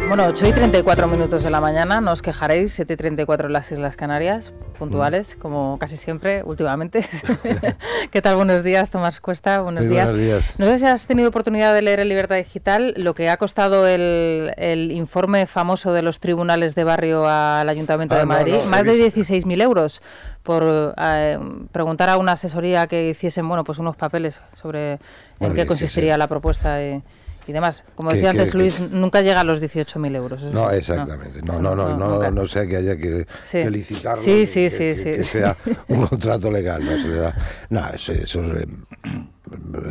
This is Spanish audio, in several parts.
Bueno, 8:34 de la mañana, no os quejaréis, 7:34 en las Islas Canarias, puntuales, como casi siempre, últimamente. ¿Qué tal? Buenos días, Tomás Cuesta, buenos días. Buenos días. No sé si has tenido oportunidad de leer en Libertad Digital lo que ha costado el informe famoso de los tribunales de barrio al Ayuntamiento de Madrid, más de 16.000 euros por preguntar a una asesoría que hiciesen, bueno, pues unos papeles sobre en qué consistiría la propuesta y demás. Como decía antes Luis, nunca llega a los 18.000 euros. No, exactamente. No sea que haya que licitarlo, que sea un contrato legal. No se le da. No, eso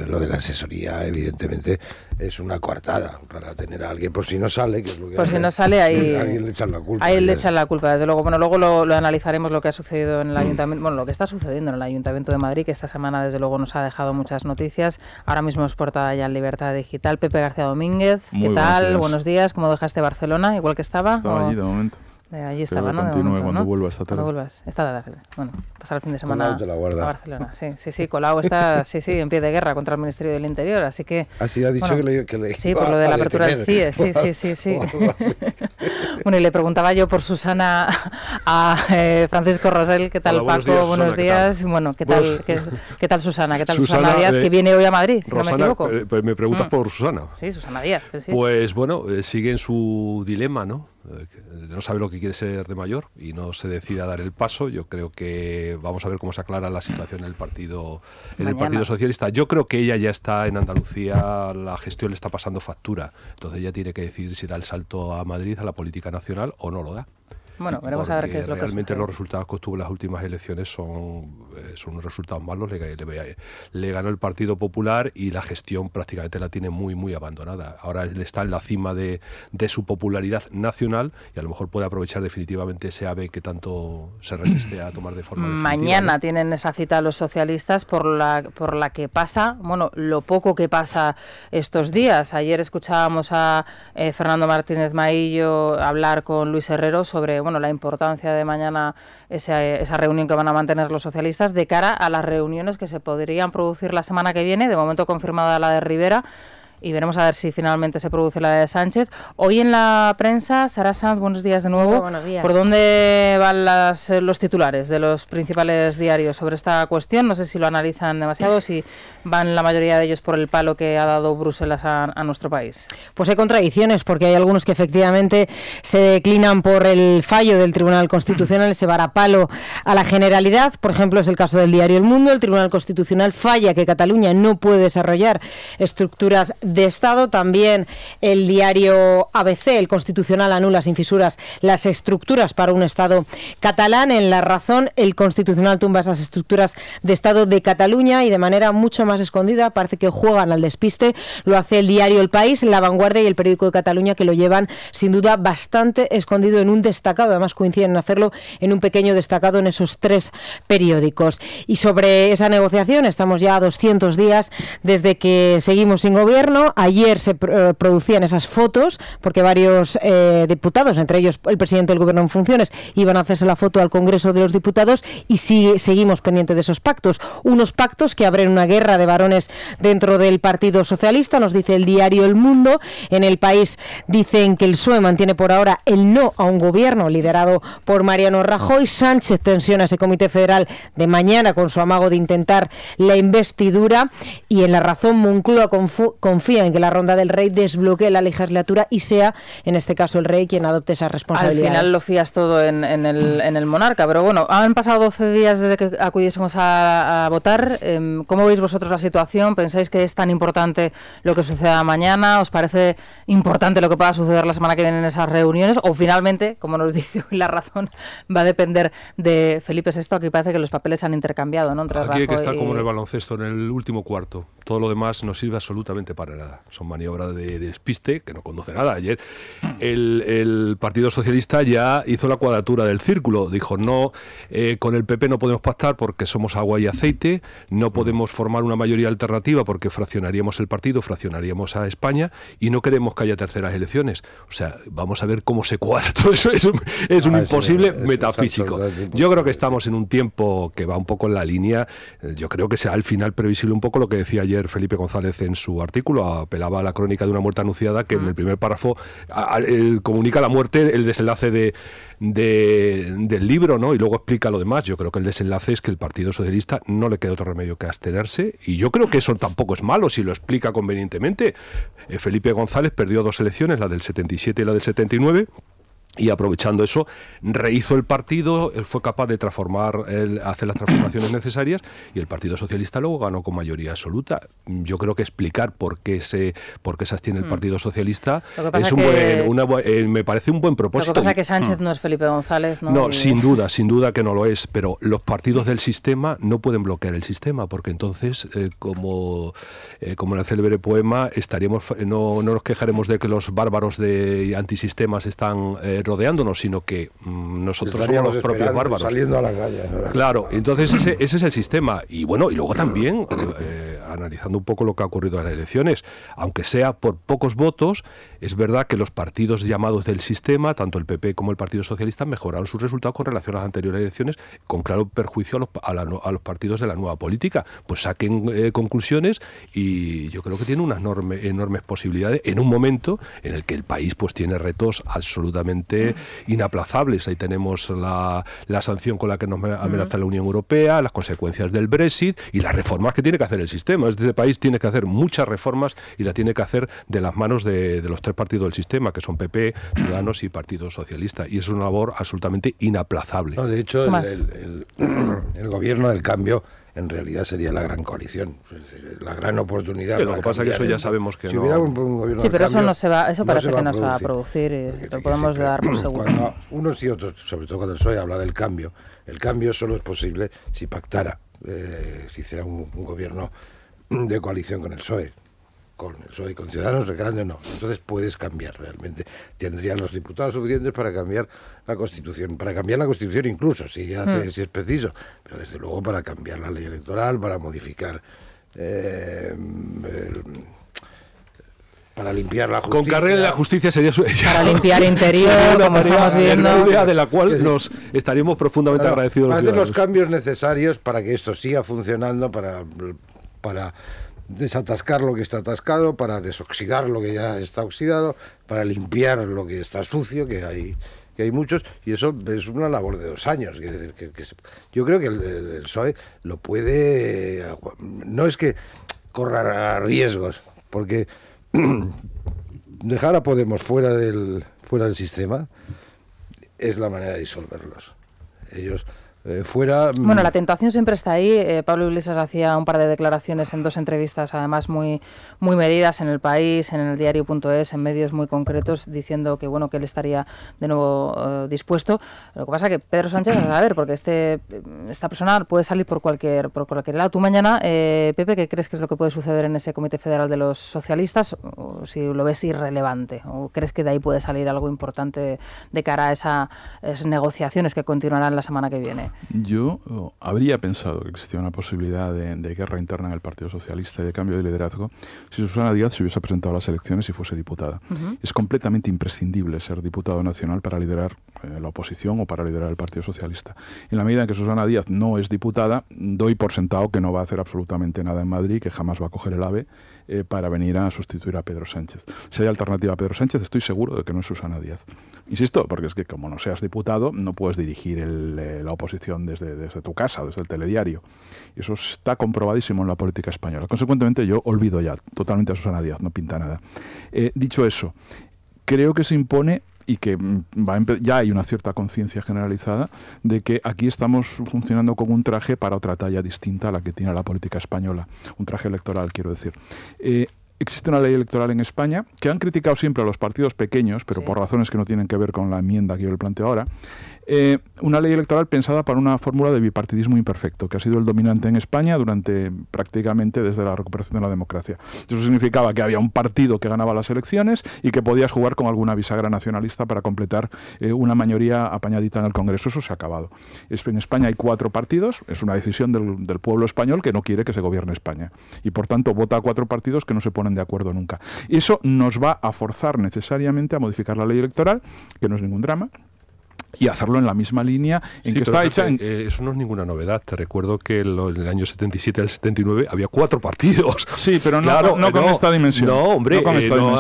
lo de la asesoría, evidentemente, es una coartada para tener a alguien por si no sale, que es lo que por si no sale, ahí alguien le echan la culpa. Ahí le echan la culpa, desde luego. Bueno, luego lo analizaremos lo que ha sucedido en el Ayuntamiento, bueno, lo que está sucediendo en el Ayuntamiento de Madrid, que esta semana desde luego nos ha dejado muchas noticias. Ahora mismo es portada ya en Libertad Digital. Pepe García Domínguez, ¿qué tal? Buenos días. ¿Cómo dejaste Barcelona? ¿Igual que estaba? Estaba allí de momento. Allí estaba, ¿no? Continúe cuando vuelvas esta tarde. Cuando vuelvas. Esta tarde. Bueno, pasar el fin de semana Colau te la guarda. a Barcelona. Sí, Colau está en pie de guerra contra el Ministerio del Interior, así que... Así ha dicho, bueno, que le sí, por lo de la apertura del CIE, sí. Bueno, y le preguntaba yo por Susana a Francisco Rosell. ¿Qué tal, hola, Paco? Buenos días. Bueno, ¿qué tal Susana? ¿Qué tal Susana Díaz, que viene hoy a Madrid, si Rosana, no me equivoco? Pues me preguntas por Susana. Sí, Susana Díaz. Sí. Pues bueno, sigue en su dilema, ¿no? No sabe lo que quiere ser de mayor y no se decide a dar el paso. Yo creo que vamos a ver cómo se aclara la situación en el Partido Socialista. Yo creo que ella ya está en Andalucía, la gestión le está pasando factura. Entonces ella tiene que decidir si da el salto a Madrid, a la política nacional, o no lo da. Bueno, veremos a ver qué es lo que realmente los resultados que obtuvo en las últimas elecciones son unos resultados malos. Le ganó el Partido Popular y la gestión prácticamente la tiene muy abandonada. Ahora él está en la cima de su popularidad nacional y a lo mejor puede aprovechar definitivamente ese ave que tanto se resiste a tomar de forma definitiva. Mañana tienen esa cita los socialistas por la que pasa, bueno, lo poco que pasa estos días. Ayer escuchábamos a Fernando Martínez Maillo hablar con Luis Herrero sobre la importancia de mañana esa reunión que van a mantener los socialistas de cara a las reuniones que se podrían producir la semana que viene, de momento confirmada la de Rivera, y veremos a ver si finalmente se produce la de Sánchez. Hoy en la prensa, Sara Sanz, buenos días de nuevo. Buenos días. ¿Por dónde van los titulares de los principales diarios sobre esta cuestión? No sé si lo analizan demasiado, si van la mayoría de ellos por el palo que ha dado Bruselas a nuestro país. Pues hay contradicciones, porque hay algunos que efectivamente se declinan por el fallo del Tribunal Constitucional, se va a palo a la generalidad. Por ejemplo, es el caso del diario El Mundo. El Tribunal Constitucional falla que Cataluña no puede desarrollar estructuras de Estado. También el diario ABC, el Constitucional anula sin fisuras las estructuras para un Estado catalán. En La Razón, el Constitucional tumba esas estructuras de Estado de Cataluña y de manera mucho más escondida, parece que juegan al despiste. Lo hace el diario El País, La Vanguardia y el Periódico de Cataluña, que lo llevan sin duda bastante escondido en un destacado. Además coinciden en hacerlo en un pequeño destacado en esos tres periódicos. Y sobre esa negociación, estamos ya a 200 días desde que seguimos sin gobierno. Ayer se producían esas fotos porque varios diputados, entre ellos el presidente del Gobierno en funciones, iban a hacerse la foto al Congreso de los Diputados y seguimos pendientes de esos pactos. Unos pactos que abren una guerra de varones dentro del Partido Socialista, nos dice el diario El Mundo. En El País dicen que el PSOE mantiene por ahora el no a un gobierno liderado por Mariano Rajoy. Sánchez tensiona ese Comité Federal de mañana con su amago de intentar la investidura. Y en La Razón, Moncloa confía en que la ronda del Rey desbloquee la legislatura y sea, en este caso, el Rey quien adopte esas responsabilidades. Al final lo fías todo en el monarca, pero bueno, han pasado 12 días desde que acudiésemos a votar. ¿Cómo veis vosotros la situación? ¿Pensáis que es tan importante lo que suceda mañana? ¿Os parece importante lo que pueda suceder la semana que viene en esas reuniones? ¿O finalmente, como nos dice hoy La Razón, va a depender de Felipe VI? Aquí parece que los papeles han intercambiado, ¿no? Entre Aquí hay que estar como en el baloncesto, en el último cuarto. Todo lo demás no sirve absolutamente para nada. Son maniobras de despiste que no conduce a nada. Ayer el Partido Socialista ya hizo la cuadratura del círculo. Dijo, no, con el PP no podemos pactar porque somos agua y aceite, no podemos formar una mayoría alternativa porque fraccionaríamos el partido, fraccionaríamos a España y no queremos que haya terceras elecciones. O sea, vamos a ver cómo se cuadra todo eso. Es un imposible metafísico. Yo creo que estamos en un tiempo que va un poco en la línea. Yo creo que será al final previsible un poco lo que decía ayer Felipe González en su artículo. apelaba a la crónica de una muerte anunciada, que en el primer párrafo comunica la muerte, el desenlace del libro, ¿no? Y luego explica lo demás. Yo creo que el desenlace es que el Partido Socialista no le queda otro remedio que abstenerse, y yo creo que eso tampoco es malo si lo explica convenientemente. Felipe González perdió 2 elecciones, la del 77 y la del 79, y aprovechando eso rehizo el partido, él fue capaz de hacer las transformaciones necesarias, y el Partido Socialista luego ganó con mayoría absoluta. Yo creo que explicar por qué se abstiene el Partido Socialista es me parece un buen propósito. Lo que pasa es que Sánchez no es Felipe González, ¿no? No, sin duda que no lo es, pero los partidos del sistema no pueden bloquear el sistema, porque entonces, como en el célebre poema, no nos quejaremos de que los bárbaros de antisistemas están rodeándonos, sino que nosotros somos los propios bárbaros. Saliendo a la calle, ¿no? Claro, entonces ese es el sistema. Y bueno, y luego también, analizando un poco lo que ha ocurrido en las elecciones, aunque sea por pocos votos, es verdad que los partidos llamados del sistema, tanto el PP como el Partido Socialista, mejoraron sus resultados con relación a las anteriores elecciones, con claro perjuicio a los partidos de la nueva política. Pues saquen conclusiones, y yo creo que tiene unas enormes posibilidades en un momento en el que el país pues tiene retos absolutamente inaplazables. Ahí tenemos la sanción con la que nos amenaza la Unión Europea, las consecuencias del Brexit y las reformas que tiene que hacer el sistema. Este país tiene que hacer muchas reformas, y las tiene que hacer de las manos de los 3 partidos del sistema, que son PP, Ciudadanos y Partido Socialista, y es una labor absolutamente inaplazable. No, de hecho, el gobierno del cambio en realidad sería la gran coalición, la gran oportunidad. Sí, lo que pasa es que eso ya sabemos que no. Hubiera un gobierno sí, pero del cambio, eso parece que no se va a producir, y lo podemos dar por seguro. Cuando unos y otros, sobre todo cuando el PSOE habla del cambio, el cambio solo es posible si pactara, si hiciera un gobierno de coalición con el PSOE. Con el PSOE y con Ciudadanos, el grande no. Entonces puedes cambiar realmente. Tendrían los diputados suficientes para cambiar la Constitución, incluso, si es preciso, pero desde luego para cambiar la ley electoral, para modificar, para limpiar la justicia. Con Carrera en la justicia sería para limpiar interior, como estamos viendo, de la cual nos estaríamos profundamente agradecidos. Para hacer los cambios necesarios para que esto siga funcionando, para desatascar lo que está atascado, para desoxidar lo que ya está oxidado, para limpiar lo que está sucio, que hay muchos, y eso es una labor de 2 años. Es decir, yo creo que el PSOE lo puede, no es que corra riesgos, porque dejar a Podemos fuera del sistema es la manera de disolverlos. Ellos fuera... Bueno, la tentación siempre está ahí. Pablo Iglesias hacía un par de declaraciones en 2 entrevistas, además muy medidas, en El País, en el diario.es, en medios muy concretos, diciendo que bueno, que él estaría de nuevo dispuesto. Lo que pasa es que Pedro Sánchez, a ver, porque esta persona puede salir por cualquier lado. Tú mañana, Pepe, ¿qué crees que es lo que puede suceder en ese Comité Federal de los Socialistas? O si lo ves irrelevante, o crees que de ahí puede salir algo importante de cara a esas negociaciones que continuarán la semana que viene. Yo habría pensado que existía una posibilidad de guerra interna en el Partido Socialista y de cambio de liderazgo si Susana Díaz se hubiese presentado a las elecciones y fuese diputada. Es completamente imprescindible ser diputado nacional para liderar la oposición o para liderar el Partido Socialista. En la medida en que Susana Díaz no es diputada, doy por sentado que no va a hacer absolutamente nada en Madrid, que jamás va a coger el AVE para venir a sustituir a Pedro Sánchez. Si hay alternativa a Pedro Sánchez, estoy seguro de que no es Susana Díaz. Insisto, porque es que como no seas diputado, no puedes dirigir la oposición desde tu casa, desde el telediario. Y eso está comprobadísimo en la política española. Consecuentemente, yo olvido ya totalmente a Susana Díaz, no pinta nada. Dicho eso, creo que se impone y que ya hay una cierta conciencia generalizada de que aquí estamos funcionando con un traje para otra talla distinta a la que tiene la política española. Un traje electoral, quiero decir. Existe una ley electoral en España que han criticado siempre a los partidos pequeños, pero por razones que no tienen que ver con la enmienda que yo le planteo ahora. Una ley electoral pensada para una fórmula de bipartidismo imperfecto, que ha sido el dominante en España durante prácticamente desde la recuperación de la democracia. Eso significaba que había un partido que ganaba las elecciones y que podías jugar con alguna bisagra nacionalista para completar una mayoría apañadita en el Congreso. Eso se ha acabado. En España hay 4 partidos, es una decisión del pueblo español que no quiere que se gobierne España. Y por tanto vota a 4 partidos que no se ponen de acuerdo nunca. Y eso nos va a forzar necesariamente a modificar la ley electoral, que no es ningún drama, y hacerlo en la misma línea en que está hecha. Eso no es ninguna novedad. Te recuerdo que en el año 77 al 79 había 4 partidos. Sí, pero claro, no con esta dimensión. No, hombre,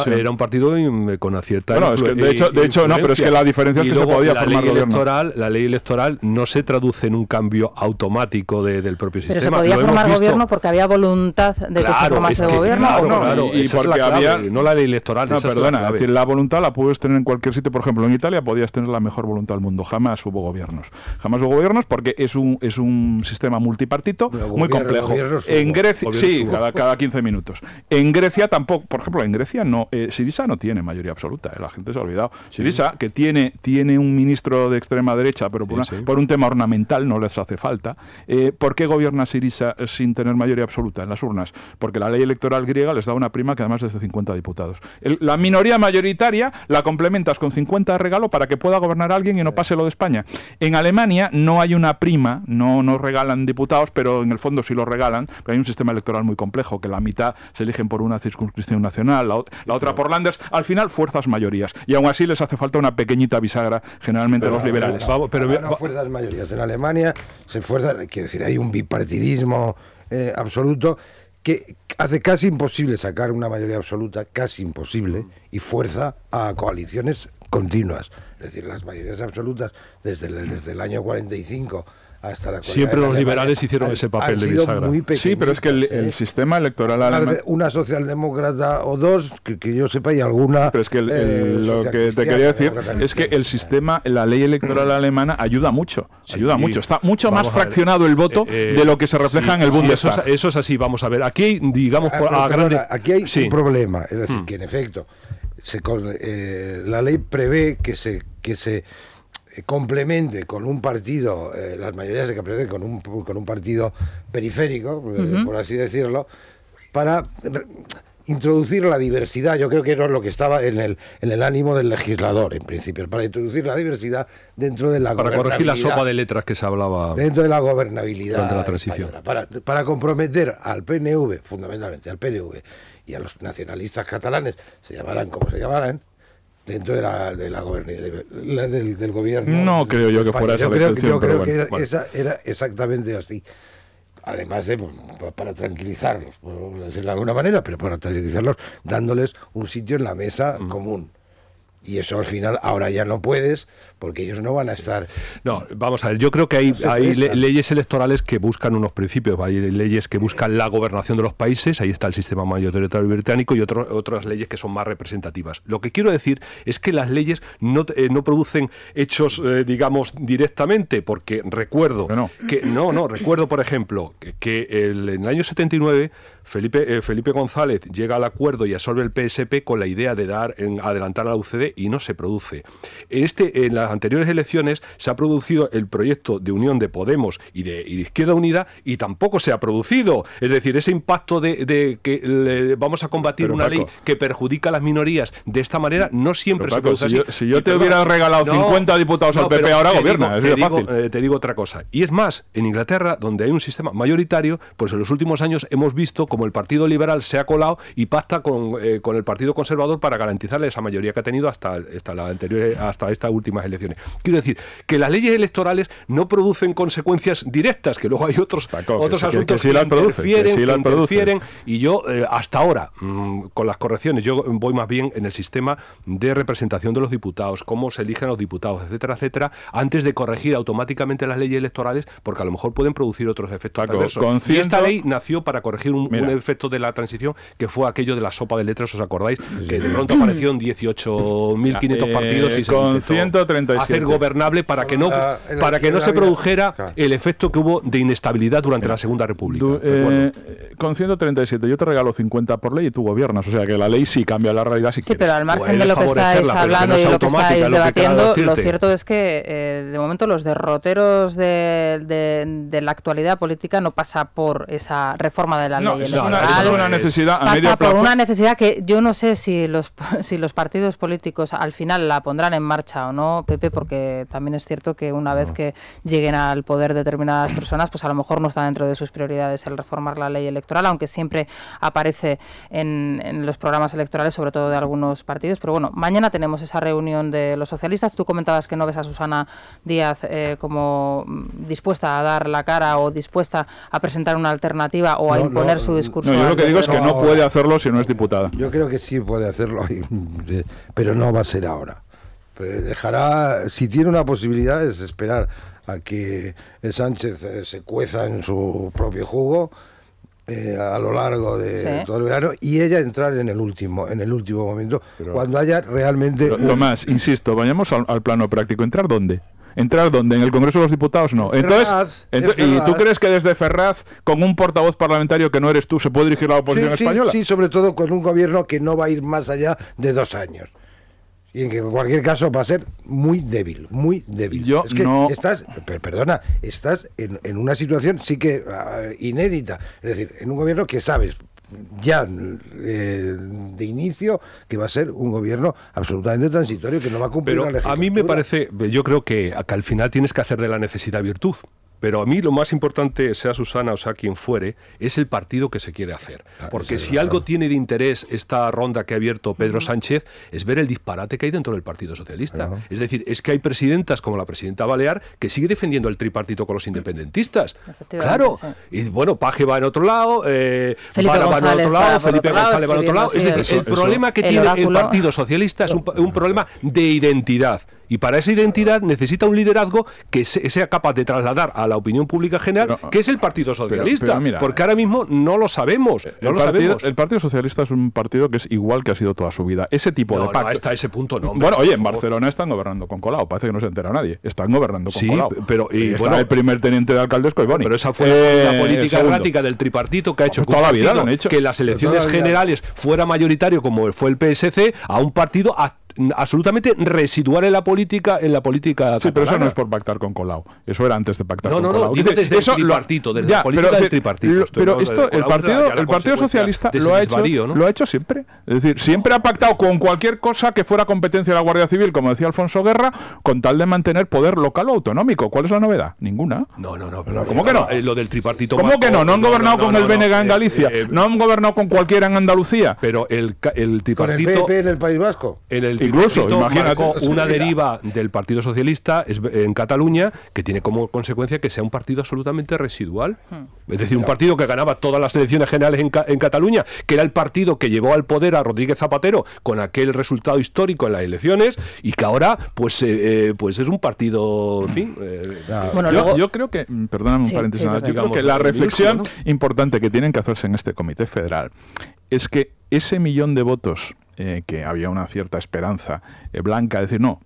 era un partido con cierta de hecho, no, pero es que la diferencia es que se podía formar gobierno. La ley electoral no se traduce en un cambio automático del propio sistema. Pero se podía formar gobierno porque había voluntad de que se formase gobierno. Claro, y porque había no la ley electoral. No, perdona, es decir, la voluntad la puedes tener en cualquier sitio. Por ejemplo, en Italia podías tener la mejor voluntad del mundo. Jamás hubo gobiernos. Jamás hubo gobiernos porque es un sistema multipartito muy complejo. En Grecia, sí, cada 15 minutos. En Grecia tampoco, por ejemplo, en Grecia no, Syriza no tiene mayoría absoluta, la gente se ha olvidado. Syriza, que tiene un ministro de extrema derecha, pero por un tema ornamental, no les hace falta. ¿Por qué gobierna Syriza sin tener mayoría absoluta en las urnas? Porque la ley electoral griega les da una prima que además es de 50 diputados. La minoría mayoritaria la complementas con 50 de regalo para que pueda gobernar alguien y no pase lo de España. En Alemania no hay una prima, no regalan diputados, pero en el fondo sí lo regalan, pero hay un sistema electoral muy complejo, que la mitad se eligen por una circunscripción nacional, la otra por Landers, al final fuerzas mayorías, y aún así les hace falta una pequeña bisagra, generalmente a los liberales. No fuerzas mayorías. En Alemania se fuerza, quiero decir, hay un bipartidismo absoluto que hace casi imposible sacar una mayoría absoluta, casi imposible, y fuerza a coaliciones continuas. Es decir, las mayorías absolutas desde el año 45 hasta la actualidad. Siempre los liberales hicieron ese papel de bisagra. Sí, pero es que el sistema electoral alemán... Una socialdemócrata o dos, que yo sepa, y alguna... Pero es que lo que te quería decir es que el sistema, la ley electoral alemana ayuda mucho. Está mucho más fraccionado el voto de lo que se refleja en el Bundestag. Eso es así, vamos a ver. Aquí, digamos, aquí hay un problema, es decir, que en efecto la ley prevé que se complemente con un partido, las mayorías se complementen con un partido periférico, por así decirlo, para introducir la diversidad. Yo creo que era lo que estaba en el ánimo del legislador, en principio, para introducir la diversidad dentro de la gobernabilidad. Para corregir la sopa de letras que se hablaba dentro de la gobernabilidad durante la transición. Para comprometer al PNV, fundamentalmente al PNV, y a los nacionalistas catalanes, se llamarán como se llamarán, dentro del gobierno. No creo yo que fuera esa la intención. Yo creo que esa era exactamente así. Además de, para tranquilizarlos, por decirlo de alguna manera, pero para tranquilizarlos, dándoles un sitio en la mesa común. Y eso al final ahora ya no puedes, porque ellos no van a estar... No, vamos a ver, yo creo que hay leyes electorales que buscan unos principios, hay leyes que buscan la gobernación de los países, ahí está el sistema mayoritario británico, y otras leyes que son más representativas. Lo que quiero decir es que las leyes no producen hechos, digamos, directamente, porque recuerdo recuerdo, por ejemplo, que en el año 79 Felipe González llega al acuerdo y absorbe el PSP con la idea de adelantar a la UCD, y no se produce. En las anteriores elecciones se ha producido el proyecto de unión de Podemos y de Izquierda Unida, y tampoco se ha producido. Es decir, ese impacto de que vamos a combatir una ley que perjudica a las minorías de esta manera no siempre se produce así. Si yo te hubiera regalado 50 diputados al PP, ahora gobierna. Te digo otra cosa. Y es más, en Inglaterra, donde hay un sistema mayoritario, pues en los últimos años hemos visto como el Partido Liberal se ha colado y pacta con el Partido Conservador para garantizarle esa mayoría que ha tenido hasta estas últimas elecciones. Quiero decir que las leyes electorales no producen consecuencias directas, que luego hay otros asuntos que interfieren, y yo hasta ahora, con las correcciones, yo voy más bien en el sistema de representación de los diputados, cómo se eligen los diputados, etcétera, etcétera, antes de corregir automáticamente las leyes electorales, porque a lo mejor pueden producir otros efectos perversos. Y esta ley nació para corregir un efecto de la transición, que fue aquello de la sopa de letras, ¿os acordáis? Que de pronto aparecieron 18.500 partidos y se con 137 hacer gobernable para que no se produjera el efecto que hubo de inestabilidad durante la Segunda República. Con 137 yo te regalo 50 por ley y tú gobiernas, o sea que la ley sí cambia la realidad. Sí, pero al margen de lo que estáis hablando y lo que estáis debatiendo, lo cierto es que de momento los derroteros de la actualidad política no pasa por esa reforma de la ley electoral. es una necesidad a pasa medio plazo. por una necesidad que yo no sé si los partidos políticos al final la pondrán en marcha o no, Pepe, porque también es cierto que una vez que lleguen al poder determinadas personas, pues a lo mejor no está dentro de sus prioridades el reformar la ley electoral, aunque siempre aparece en los programas electorales, sobre todo de algunos partidos. Pero bueno, mañana tenemos esa reunión de los socialistas. Tú comentabas que no ves a Susana Díaz como dispuesta a dar la cara o dispuesta a presentar una alternativa o a imponer su discurso. No, yo lo que digo es que no puede hacerlo si no es diputada. Yo creo que sí puede hacerlo, pero no va a ser ahora. Dejará, si tiene una posibilidad, es esperar a que Sánchez se cueza en su propio jugo a lo largo de todo el verano, y ella entrar en el último momento, cuando haya realmente... Tomás, insisto, vayamos al plano práctico. ¿Entrar dónde? ¿Entrar dónde? ¿En el Congreso de los Diputados? No. Ferraz. ¿Y tú crees que desde Ferraz, con un portavoz parlamentario que no eres tú, se puede dirigir la oposición española? Sí, sobre todo con un gobierno que no va a ir más allá de 2 años. Y en que en cualquier caso va a ser muy débil, muy débil. Es que estás en una situación sí que inédita. Es decir, en un gobierno que sabes ya de inicio que va a ser un gobierno absolutamente transitorio, que no va a cumplir la legislatura. A mí me parece, yo creo que al final tienes que hacer de la necesidad virtud. Pero a mí lo más importante, sea Susana o sea quien fuere, es el partido que se quiere hacer. Porque si algo tiene de interés esta ronda que ha abierto Pedro Sánchez, es ver el disparate que hay dentro del Partido Socialista. Es decir, es que hay presidentas como la presidenta Balear que sigue defendiendo el tripartito con los independentistas. Claro. Y bueno, Paje va en otro lado, Vara va en otro lado, Felipe González va en otro lado. Es decir, el problema que tiene el Partido Socialista es un problema de identidad. Y para esa identidad necesita un liderazgo que sea capaz de trasladar a la opinión pública general que es el Partido Socialista. Pero mira, porque ahora mismo no lo sabemos. El Partido Socialista es un partido que es igual que ha sido toda su vida. Ese tipo de pacto. No, hasta ese punto no. Bueno, oye, en Barcelona están gobernando con Colau. Parece que no se entera nadie. Están gobernando con Colau. Pero el primer teniente de alcalde es Collboni. Pero esa fue la política errática del tripartito que ha hecho toda la vida lo han hecho. Que las elecciones generales fuera mayoritario, como fue el PSC, a un partido absolutamente residual en la política Sí, catalana. pero eso no es por pactar con Colau. Eso era antes de pactar con Colau. No, digo desde el tripartito, desde la política del tripartito. Pero esto, el Partido Socialista lo ha hecho siempre. Es decir, siempre ha pactado con cualquier cosa que fuera competencia de la Guardia Civil, como decía Alfonso Guerra, con tal de mantener poder local o autonómico. ¿Cuál es la novedad? Ninguna. No. ¿Cómo que no? Lo del tripartito. ¿Cómo que no? No han gobernado con el BNG en Galicia. No han gobernado con cualquiera en Andalucía. Pero el tripartito... ¿Con el PP en el País Vasco? Incluso, imagínate. Una deriva del Partido Socialista en Cataluña que tiene como consecuencia que sea un partido absolutamente residual. Es decir, un partido que ganaba todas las elecciones generales en Cataluña, que era el partido que llevó al poder a Rodríguez Zapatero con aquel resultado histórico en las elecciones, y que ahora pues es un partido, en fin... Yo creo que, perdóname un paréntesis, yo creo que la reflexión importante que tienen que hacerse en este Comité Federal es que ese 1.000.000 de votos que había una cierta esperanza blanca, decir, no,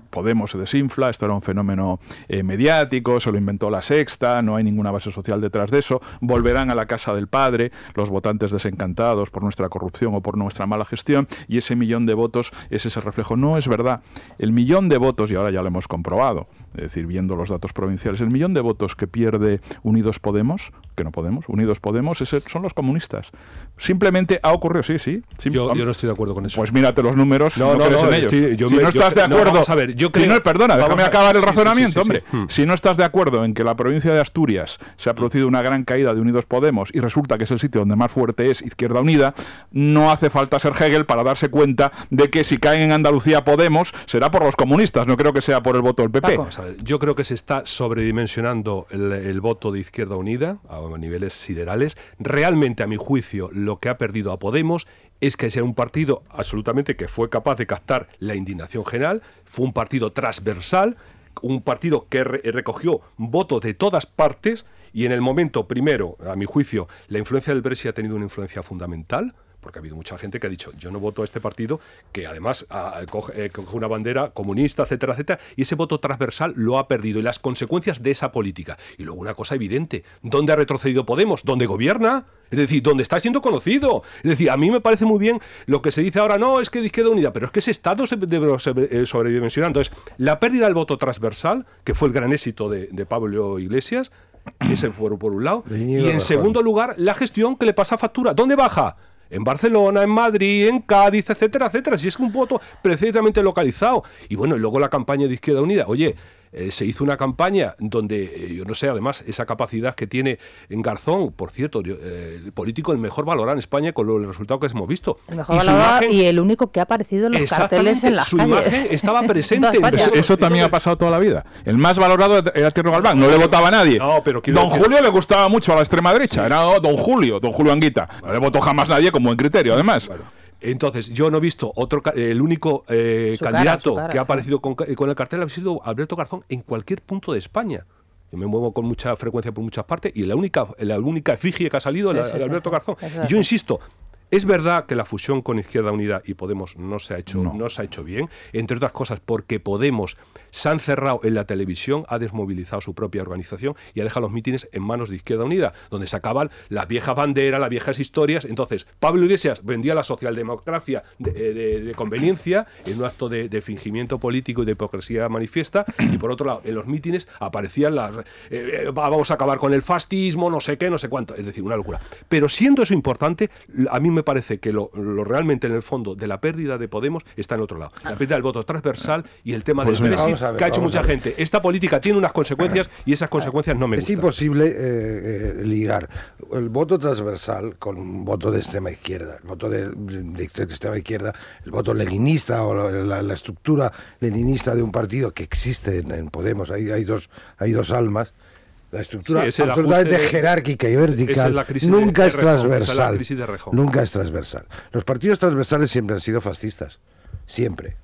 Podemos se desinfla, esto era un fenómeno mediático, se lo inventó La Sexta, no hay ninguna base social detrás de eso, volverán a la casa del padre los votantes desencantados por nuestra corrupción o por nuestra mala gestión, y ese 1.000.000 de votos es ese reflejo. No es verdad. El 1.000.000 de votos, y ahora ya lo hemos comprobado, es decir, viendo los datos provinciales, el 1.000.000 de votos que pierde Unidos Podemos, que no Podemos, Unidos Podemos, son los comunistas. Simplemente ha ocurrido, sí. Yo no estoy de acuerdo con eso. Pues mírate los números, no crees en ellos. Si no estás de acuerdo... vamos a ver, yo creo... déjame acabar el razonamiento, hombre. Si no estás de acuerdo en que la provincia de Asturias se ha producido una gran caída de Unidos Podemos y resulta que es el sitio donde más fuerte es Izquierda Unida, no hace falta ser Hegel para darse cuenta de que si caen en Andalucía Podemos será por los comunistas, no creo que sea por el voto del PP. Vamos a ver, yo creo que se está sobredimensionando el voto de Izquierda Unida a niveles siderales. Realmente, a mi juicio, lo que ha perdido a Podemos es que sea un partido absolutamente que fue capaz de captar la indignación general, fue un partido transversal, un partido que recogió votos de todas partes, y en el momento, primero, a mi juicio, la influencia del Brexit ha tenido una influencia fundamental, porque ha habido mucha gente que ha dicho, yo no voto a este partido, que además coge una bandera comunista, etcétera, etcétera, y ese voto transversal lo ha perdido, y las consecuencias de esa política. Y luego una cosa evidente, ¿dónde ha retrocedido Podemos? ¿Dónde gobierna? Es decir, ¿dónde está siendo conocido? Es decir, a mí me parece muy bien lo que se dice ahora, no, es que de Izquierda Unida, pero es que ese Estado se debe sobredimensionar. Entonces, la pérdida del voto transversal, que fue el gran éxito de Pablo Iglesias, Ese por un lado. Y en segundo lugar, la gestión que le pasa factura. ¿Dónde baja? En Barcelona, en Madrid, en Cádiz, etcétera, etcétera. Si es un voto precisamente localizado. Y bueno, y luego la campaña de Izquierda Unida. Oye, se hizo una campaña donde, yo no sé, además, esa capacidad que tiene en Garzón, por cierto, el político el mejor valorado en España con el resultado que hemos visto. El mejor valorado y el único que ha aparecido en los carteles en las calles. Su imagen estaba presente. Eso también ha pasado toda la vida. El más valorado era Tierno Galván, no le votaba a nadie. No, pero don Julio le gustaba mucho a la extrema derecha, era don Julio Anguita. No le votó jamás nadie con buen criterio, además. Bueno. Entonces, yo no he visto el único candidato que ha aparecido con el cartel ha sido Alberto Garzón en cualquier punto de España. Yo me muevo con mucha frecuencia por muchas partes y la única efigie que ha salido es la de Alberto Garzón. Y yo insisto, es verdad que la fusión con Izquierda Unida y Podemos no se ha hecho bien, entre otras cosas porque Podemos se ha encerrado en la televisión, ha desmovilizado su propia organización y ha dejado los mítines en manos de Izquierda Unida, donde sacaban las viejas banderas, las viejas historias. Entonces, Pablo Iglesias vendía la socialdemocracia de conveniencia en un acto de fingimiento político y de hipocresía manifiesta, y por otro lado, en los mítines aparecían vamos a acabar con el fascismo, no sé qué, no sé cuánto, es decir, una locura. Pero siendo eso importante, a mí me parece que lo realmente en el fondo de la pérdida de Podemos está en otro lado. La pérdida del voto transversal y el tema del Brexit, que ha hecho mucha gente. Esta política tiene unas consecuencias y esas consecuencias no me gustan. Es imposible ligar el voto transversal con un voto de extrema izquierda, el voto de extrema izquierda, el voto leninista o la estructura leninista de un partido que existe en Podemos. Hay dos almas. La estructura absolutamente jerárquica y vertical nunca es transversal. Nunca es transversal. Los partidos transversales siempre han sido fascistas. Siempre.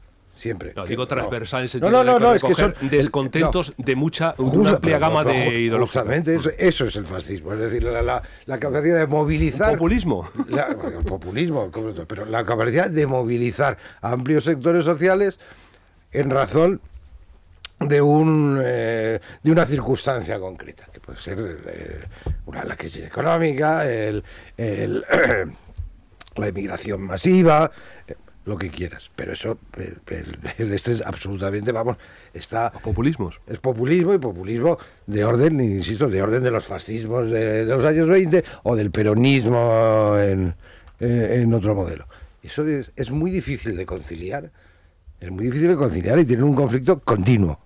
No, digo transversal en el sentido de recoger descontentos de una amplia gama de ideologías. Justamente, eso es el fascismo. Es decir, la capacidad de movilizar... ¿El populismo? El populismo, pero la capacidad de movilizar a amplios sectores sociales en razón de una circunstancia concreta, que puede ser la crisis económica, la inmigración masiva, lo que quieras, pero eso este es absolutamente, está... Populismos. Es populismo, y populismo de orden, insisto, de orden de los fascismos de los años 20 o del peronismo en otro modelo. Eso es muy difícil de conciliar. Es muy difícil de conciliar y tienen un conflicto continuo.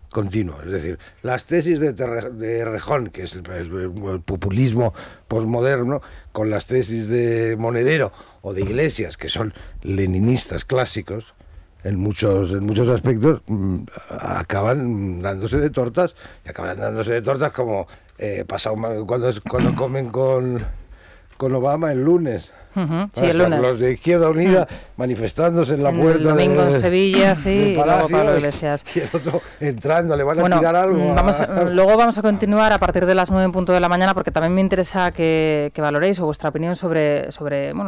Es decir, las tesis de Rejón, que es el populismo posmoderno, con las tesis de Monedero o de Iglesias, que son leninistas clásicos, en muchos aspectos, acaban dándose de tortas, y acaban dándose de tortas como cuando comen con Obama el lunes. Sí, el lunes. Los de Izquierda Unida manifestándose en la puerta. El domingo en Sevilla, sí, y luego Pablo Iglesias. Y el otro entrando, le van a tirar algo. Luego vamos a continuar a partir de las 9:00 de la mañana, porque también me interesa que valoréis o vuestra opinión sobre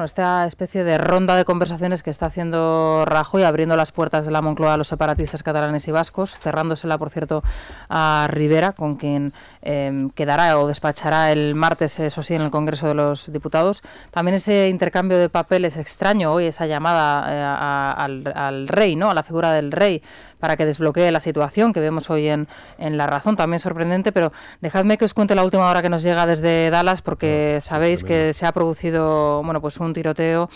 esta especie de ronda de conversaciones que está haciendo Rajoy, abriendo las puertas de la Moncloa a los separatistas catalanes y vascos, cerrándosela, por cierto, a Rivera, con quien quedará o despachará el martes, eso sí, en el Congreso de los Diputados. También ese intercambio de papeles extraño hoy, esa llamada al rey, ¿no? A la figura del rey, para que desbloquee la situación que vemos hoy en La Razón, también sorprendente, pero dejadme que os cuente la última hora que nos llega desde Dallas, porque sabéis que se ha producido un tiroteo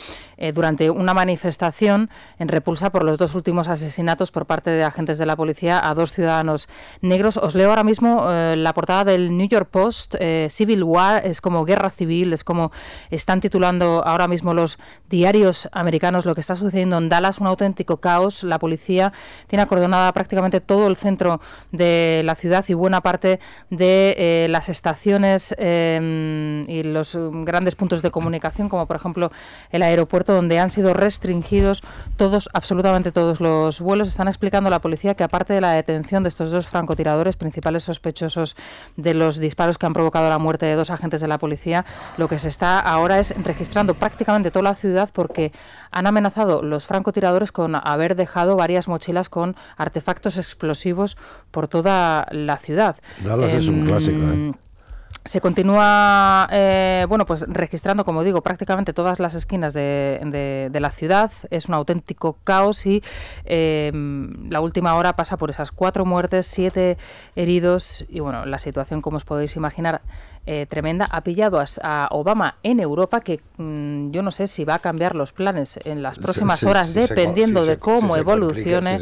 durante una manifestación en repulsa por los 2 últimos asesinatos por parte de agentes de la policía a 2 ciudadanos negros. Os leo ahora mismo la portada del New York Post. Civil War, es como guerra civil, es como están titulando ahora mismo los diarios americanos lo que está sucediendo en Dallas, un auténtico caos. La policía tiene acordonada prácticamente todo el centro de la ciudad y buena parte de las estaciones y los grandes puntos de comunicación, como por ejemplo el aeropuerto, donde han sido restringidos absolutamente todos los vuelos. Están explicando la policía que, aparte de la detención de estos 2 francotiradores, principales sospechosos de los disparos que han provocado la muerte de 2 agentes de la policía, lo que se está ahora es registrando prácticamente toda la ciudad, porque han amenazado los francotiradores con haber dejado varias mochilas con artefactos explosivos por toda la ciudad. Dallas es un clásico, Se continúa, pues registrando, como digo, prácticamente todas las esquinas de la ciudad. Es un auténtico caos y la última hora pasa por esas 4 muertes, 7 heridos y bueno, la situación, como os podéis imaginar, tremenda. Ha pillado a Obama en Europa, que yo no sé si va a cambiar los planes en las próximas horas, dependiendo de cómo evolucione,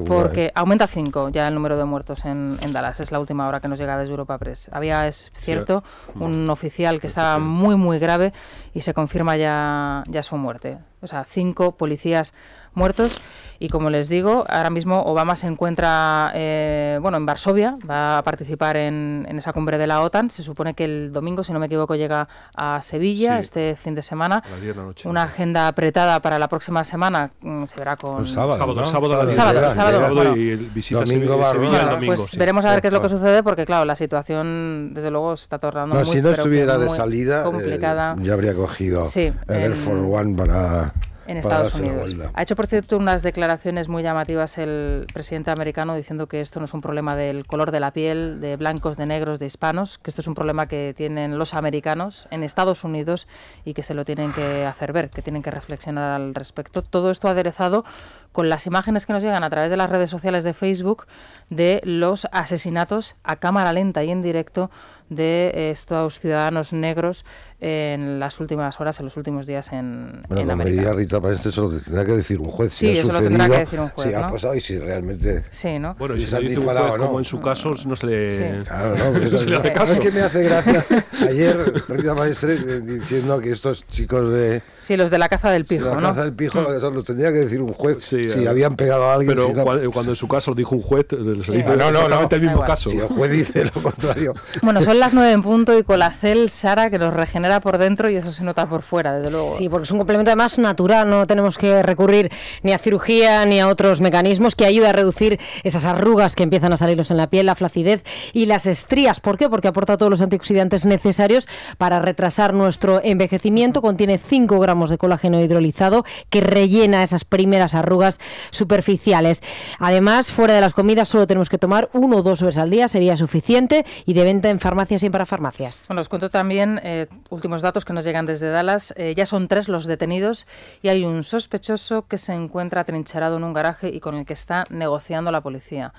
porque aumenta 5 ya el número de muertos en Dallas. Es la última hora que nos llega desde Europa Press. Había, es cierto, un oficial que estaba muy, muy grave y se confirma ya su muerte. O sea, 5 policías muertos. Y como les digo, ahora mismo Obama se encuentra en Varsovia, va a participar en esa cumbre de la OTAN. Se supone que el domingo, si no me equivoco, llega a Sevilla este fin de semana. A las 10 de la noche. Una agenda apretada para la próxima semana. Se verá con... El sábado, ¿no? Sábado. Y el visita domingo a Sevilla el domingo. Pues veremos a ver qué es lo que sucede, porque claro, la situación desde luego se está tornando muy, si no estuviera de salida, complicada. Ya habría cogido el Air Force One en Estados Unidos. Ha hecho, por cierto, unas declaraciones muy llamativas el presidente americano, diciendo que esto no es un problema del color de la piel, de blancos, de negros, de hispanos, que esto es un problema que tienen los americanos en Estados Unidos y que se lo tienen que hacer ver, que tienen que reflexionar al respecto. Todo esto aderezado con las imágenes que nos llegan a través de las redes sociales de Facebook de los asesinatos a cámara lenta y en directo de estos ciudadanos negros en las últimas horas, en los últimos días en América. Como diría Rita Payeste, eso lo tendrá que decir un juez. Sí, eso lo tendrá que decir un juez, si ha pasado y si realmente... Sí, ¿no? Bueno, y si se dice un juez, como en su caso, no se le... Sí. Claro, no se le hace caso. Es que me hace gracia ayer Rita Payeste diciendo que estos chicos de... Sí, los de la caza del pijo, ¿no? La caza del pijo, eso lo tendría que decir un juez si habían pegado a alguien. Pero cuando en su caso dijo un juez, se dice exactamente el mismo caso. Si el juez dice lo contrario. Bueno, son las 9 en punto y Colacel, Sara, que nos regenera por dentro y eso se nota por fuera, desde luego. Sí, porque es un complemento además natural, no tenemos que recurrir ni a cirugía ni a otros mecanismos, que ayuda a reducir esas arrugas que empiezan a salirnos en la piel, la flacidez y las estrías. ¿Por qué? Porque aporta todos los antioxidantes necesarios para retrasar nuestro envejecimiento. Contiene 5 gramos de colágeno hidrolizado que rellena esas primeras arrugas superficiales. Además, fuera de las comidas solo tenemos que tomar 1 o 2 veces al día, sería suficiente, y de venta en farmacias y para farmacias. Bueno, os cuento también últimos datos que nos llegan desde Dallas. Ya son 3 los detenidos y hay un sospechoso que se encuentra atrincherado en un garaje y con el que está negociando la policía.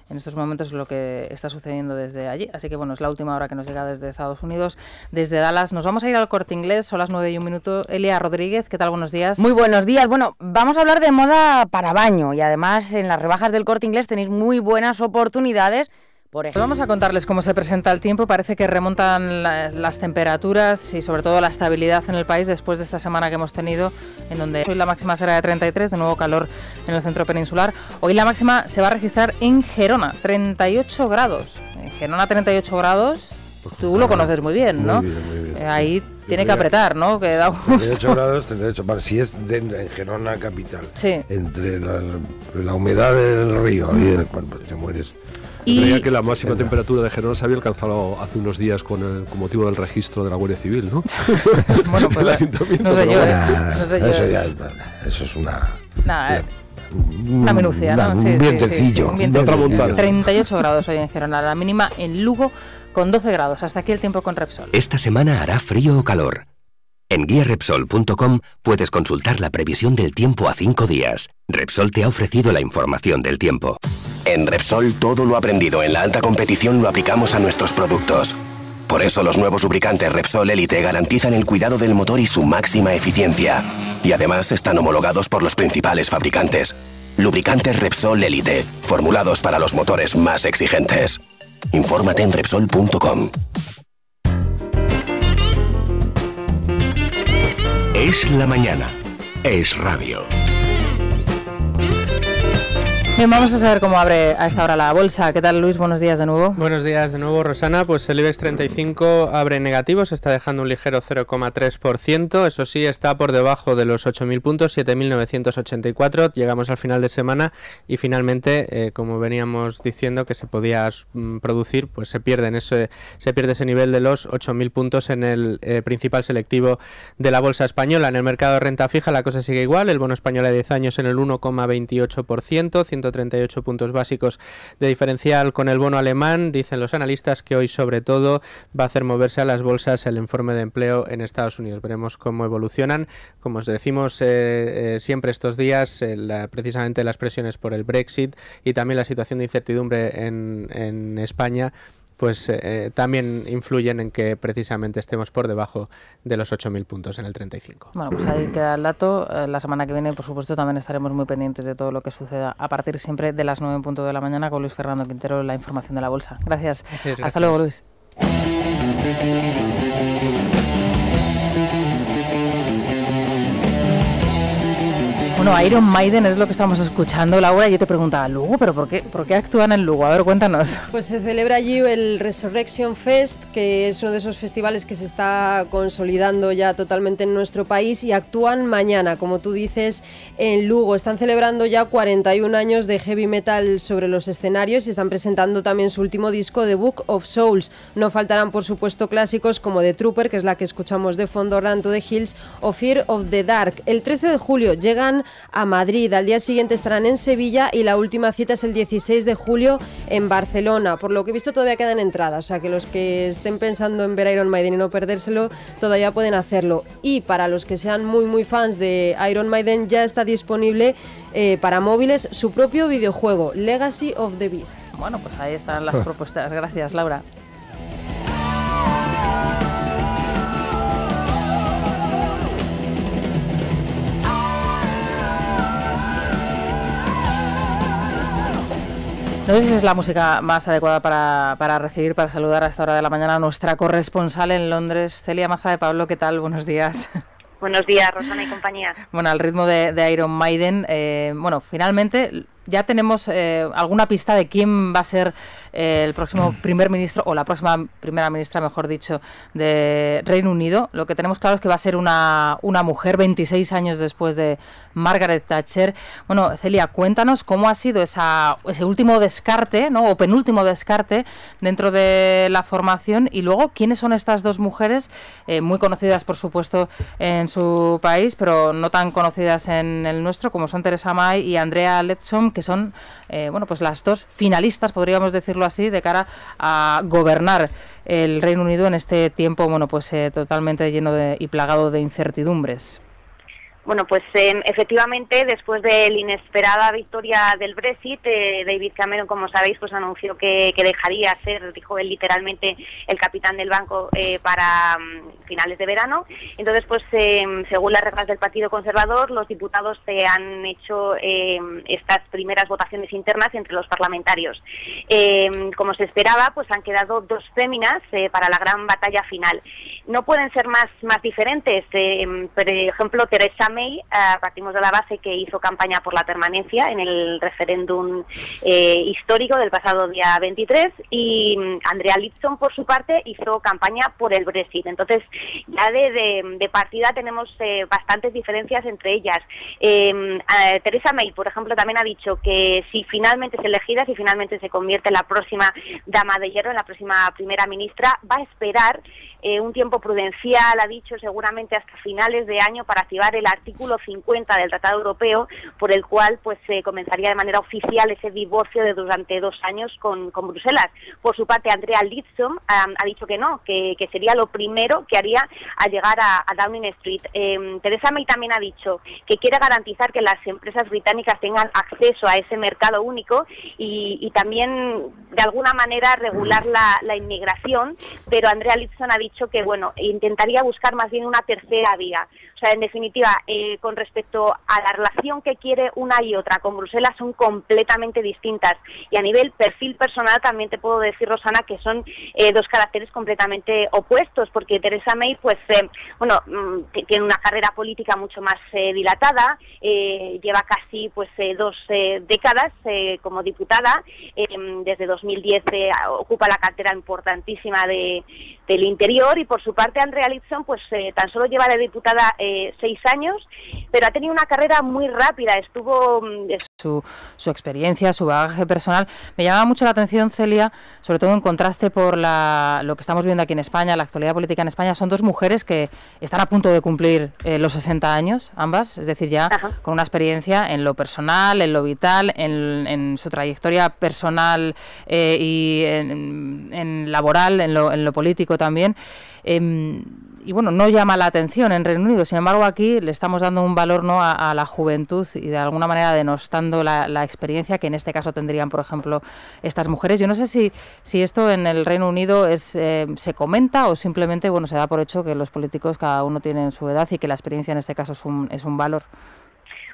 En estos momentos es lo que está sucediendo desde allí. Así que bueno, es la última hora que nos llega desde Estados Unidos, desde Dallas. Nos vamos a ir al Corte Inglés, son las 9:01. Elia Rodríguez, ¿qué tal? Buenos días. Muy buenos días. Bueno, vamos a hablar de moda para baño y además en las rebajas del Corte Inglés tenéis muy buenas oportunidades. Por ejemplo, vamos a contarles cómo se presenta el tiempo. Parece que remontan las temperaturas y sobre todo la estabilidad en el país después de esta semana que hemos tenido, en donde hoy la máxima será de 33, de nuevo calor en el centro peninsular. Hoy la máxima se va a registrar en Gerona, 38 grados. En Gerona 38 grados, tú lo conoces muy bien, ¿no? Muy bien. Ahí tiene que apretar, ¿no? Que da gusto. 38 grados, 38. Vale, si es en Gerona capital, sí. Entre la humedad del río y el cuerpo, te mueres. Creía que la máxima temperatura de Gerona se había alcanzado hace unos días con motivo del registro de la Guardia Civil, ¿no? Bueno, pues no sé yo. Eso es una minucia, ¿no? Un vientecillo. De otra montaña. 38 grados hoy en Gerona, la mínima en Lugo con 12 grados. Hasta aquí el tiempo con Repsol. Esta semana hará frío o calor. En guiarepsol.com puedes consultar la previsión del tiempo a 5 días. Repsol te ha ofrecido la información del tiempo. En Repsol todo lo aprendido en la alta competición lo aplicamos a nuestros productos. Por eso los nuevos lubricantes Repsol Elite garantizan el cuidado del motor y su máxima eficiencia. Y además están homologados por los principales fabricantes. Lubricantes Repsol Elite, formulados para los motores más exigentes. Infórmate en Repsol.com. Es la mañana. Es radio. Bien, vamos a saber cómo abre a esta hora la bolsa. ¿Qué tal, Luis? Buenos días de nuevo. Buenos días de nuevo, Rosana. Pues el IBEX 35 abre negativo, se está dejando un ligero 0,3%. Eso sí, está por debajo de los 8.000 puntos, 7.984. Llegamos al final de semana y finalmente, como veníamos diciendo que se podía producir, pues se pierde ese nivel de los 8.000 puntos en el principal selectivo de la bolsa española. En el mercado de renta fija la cosa sigue igual. El bono español a 10 años en el 1,28%, 138 puntos básicos de diferencial con el bono alemán. Dicen los analistas que hoy sobre todo va a hacer moverse a las bolsas el informe de empleo en Estados Unidos. Veremos cómo evolucionan. Como os decimos siempre estos días, precisamente las presiones por el Brexit y también la situación de incertidumbre en España, pues también influyen en que precisamente estemos por debajo de los 8.000 puntos en el 35. Bueno, pues ahí queda el dato. La semana que viene, por supuesto, también estaremos muy pendientes de todo lo que suceda a partir siempre de las 9:00 de la mañana con Luis Fernando Quintero, la información de la bolsa. Gracias. Hasta luego, Luis. Bueno, Iron Maiden es lo que estamos escuchando, Laura. Yo te preguntaba, ¿Lugo? ¿Pero por qué actúan en Lugo? A ver, cuéntanos. Pues se celebra allí el Resurrection Fest, que es uno de esos festivales que se está consolidando ya totalmente en nuestro país, y actúan mañana, como tú dices, en Lugo. Están celebrando ya 41 años de heavy metal sobre los escenarios y están presentando también su último disco, The Book of Souls. No faltarán, por supuesto, clásicos como The Trooper, que es la que escuchamos de fondo, Run to the Hills o Fear of the Dark. El 13 de julio llegan a Madrid, al día siguiente estarán en Sevilla y la última cita es el 16 de julio en Barcelona. Por lo que he visto todavía quedan entradas, o sea que los que estén pensando en ver Iron Maiden y no perdérselo todavía pueden hacerlo. Y para los que sean muy fans de Iron Maiden, ya está disponible para móviles su propio videojuego, Legacy of the Beast. Bueno, pues ahí están las propuestas. Gracias, Laura. No sé si es la música más adecuada para recibir, para saludar a esta hora de la mañana a nuestra corresponsal en Londres, Celia Maza de Pablo. ¿Qué tal? Buenos días. Buenos días, Rosana y compañía. Bueno, al ritmo de Iron Maiden, bueno, finalmente ya tenemos alguna pista de quién va a ser el próximo primer ministro, o la próxima primera ministra, mejor dicho, de Reino Unido. Lo que tenemos claro es que va a ser una mujer, 26 años después de Margaret Thatcher. Bueno, Celia, cuéntanos cómo ha sido ese último descarte, ¿no?, o penúltimo descarte dentro de la formación, y luego quiénes son estas dos mujeres, muy conocidas, por supuesto, en su país, pero no tan conocidas en el nuestro, como son Theresa May y Andrea Leadsom, que son bueno, pues las dos finalistas, podríamos decirlo así, de cara a gobernar el Reino Unido en este tiempo, bueno, pues totalmente lleno y plagado de incertidumbres. Bueno, pues efectivamente, después de la inesperada victoria del Brexit, David Cameron, como sabéis, pues anunció que dejaría ser, dijo él literalmente, el capitán del banco para finales de verano. Entonces, pues según las reglas del Partido Conservador, los diputados han hecho estas primeras votaciones internas entre los parlamentarios. Como se esperaba, pues han quedado dos féminas para la gran batalla final. No pueden ser más diferentes. Por ejemplo, Theresa May, partimos de la base que hizo campaña por la permanencia en el referéndum histórico del pasado día 23, y Andrea Leadsom, por su parte, hizo campaña por el Brexit. Entonces, ya de partida tenemos bastantes diferencias entre ellas. Theresa May, por ejemplo, también ha dicho que si finalmente es elegida, si finalmente se convierte en la próxima dama de hierro, en la próxima primera ministra, va a esperar un tiempo prudencial, ha dicho, seguramente hasta finales de año, para activar el artículo 50 del Tratado Europeo, por el cual pues comenzaría de manera oficial ese divorcio de durante 2 años con Bruselas. Por su parte, Andrea Leadsom ha dicho que no, que sería lo primero que haría al llegar a Downing Street. Theresa May también ha dicho que quiere garantizar que las empresas británicas tengan acceso a ese mercado único y también, de alguna manera, regular la inmigración, pero Andrea Leadsom ha dicho que, bueno, intentaría buscar más bien una tercera vía. O sea, en definitiva, con respecto a la relación que quiere una y otra con Bruselas, son completamente distintas. Y a nivel perfil personal también te puedo decir, Rosana, que son dos caracteres completamente opuestos, porque Theresa May, pues, bueno, tiene una carrera política mucho más dilatada, lleva casi, pues, 2 décadas como diputada, desde 2010 ocupa la cartera importantísima del Interior, y por su parte Andrea Leadsom, pues, tan solo lleva de diputada 6 años, pero ha tenido una carrera muy rápida. Estuvo... Su experiencia, su bagaje personal. Me llama mucho la atención, Celia, sobre todo en contraste por lo que estamos viendo aquí en España, la actualidad política en España. Son dos mujeres que están a punto de cumplir los 60 años, ambas, es decir, ya con una experiencia en lo personal, en lo vital, en su trayectoria personal y en laboral, en lo político también. Y bueno, no llama la atención en Reino Unido. Sin embargo, aquí le estamos dando un valor, ¿no?, a la juventud y de alguna manera denostando la experiencia que en este caso tendrían, por ejemplo, estas mujeres. Yo no sé si esto en el Reino Unido se comenta o simplemente, bueno, se da por hecho que los políticos cada uno tiene su edad y que la experiencia en este caso es un valor.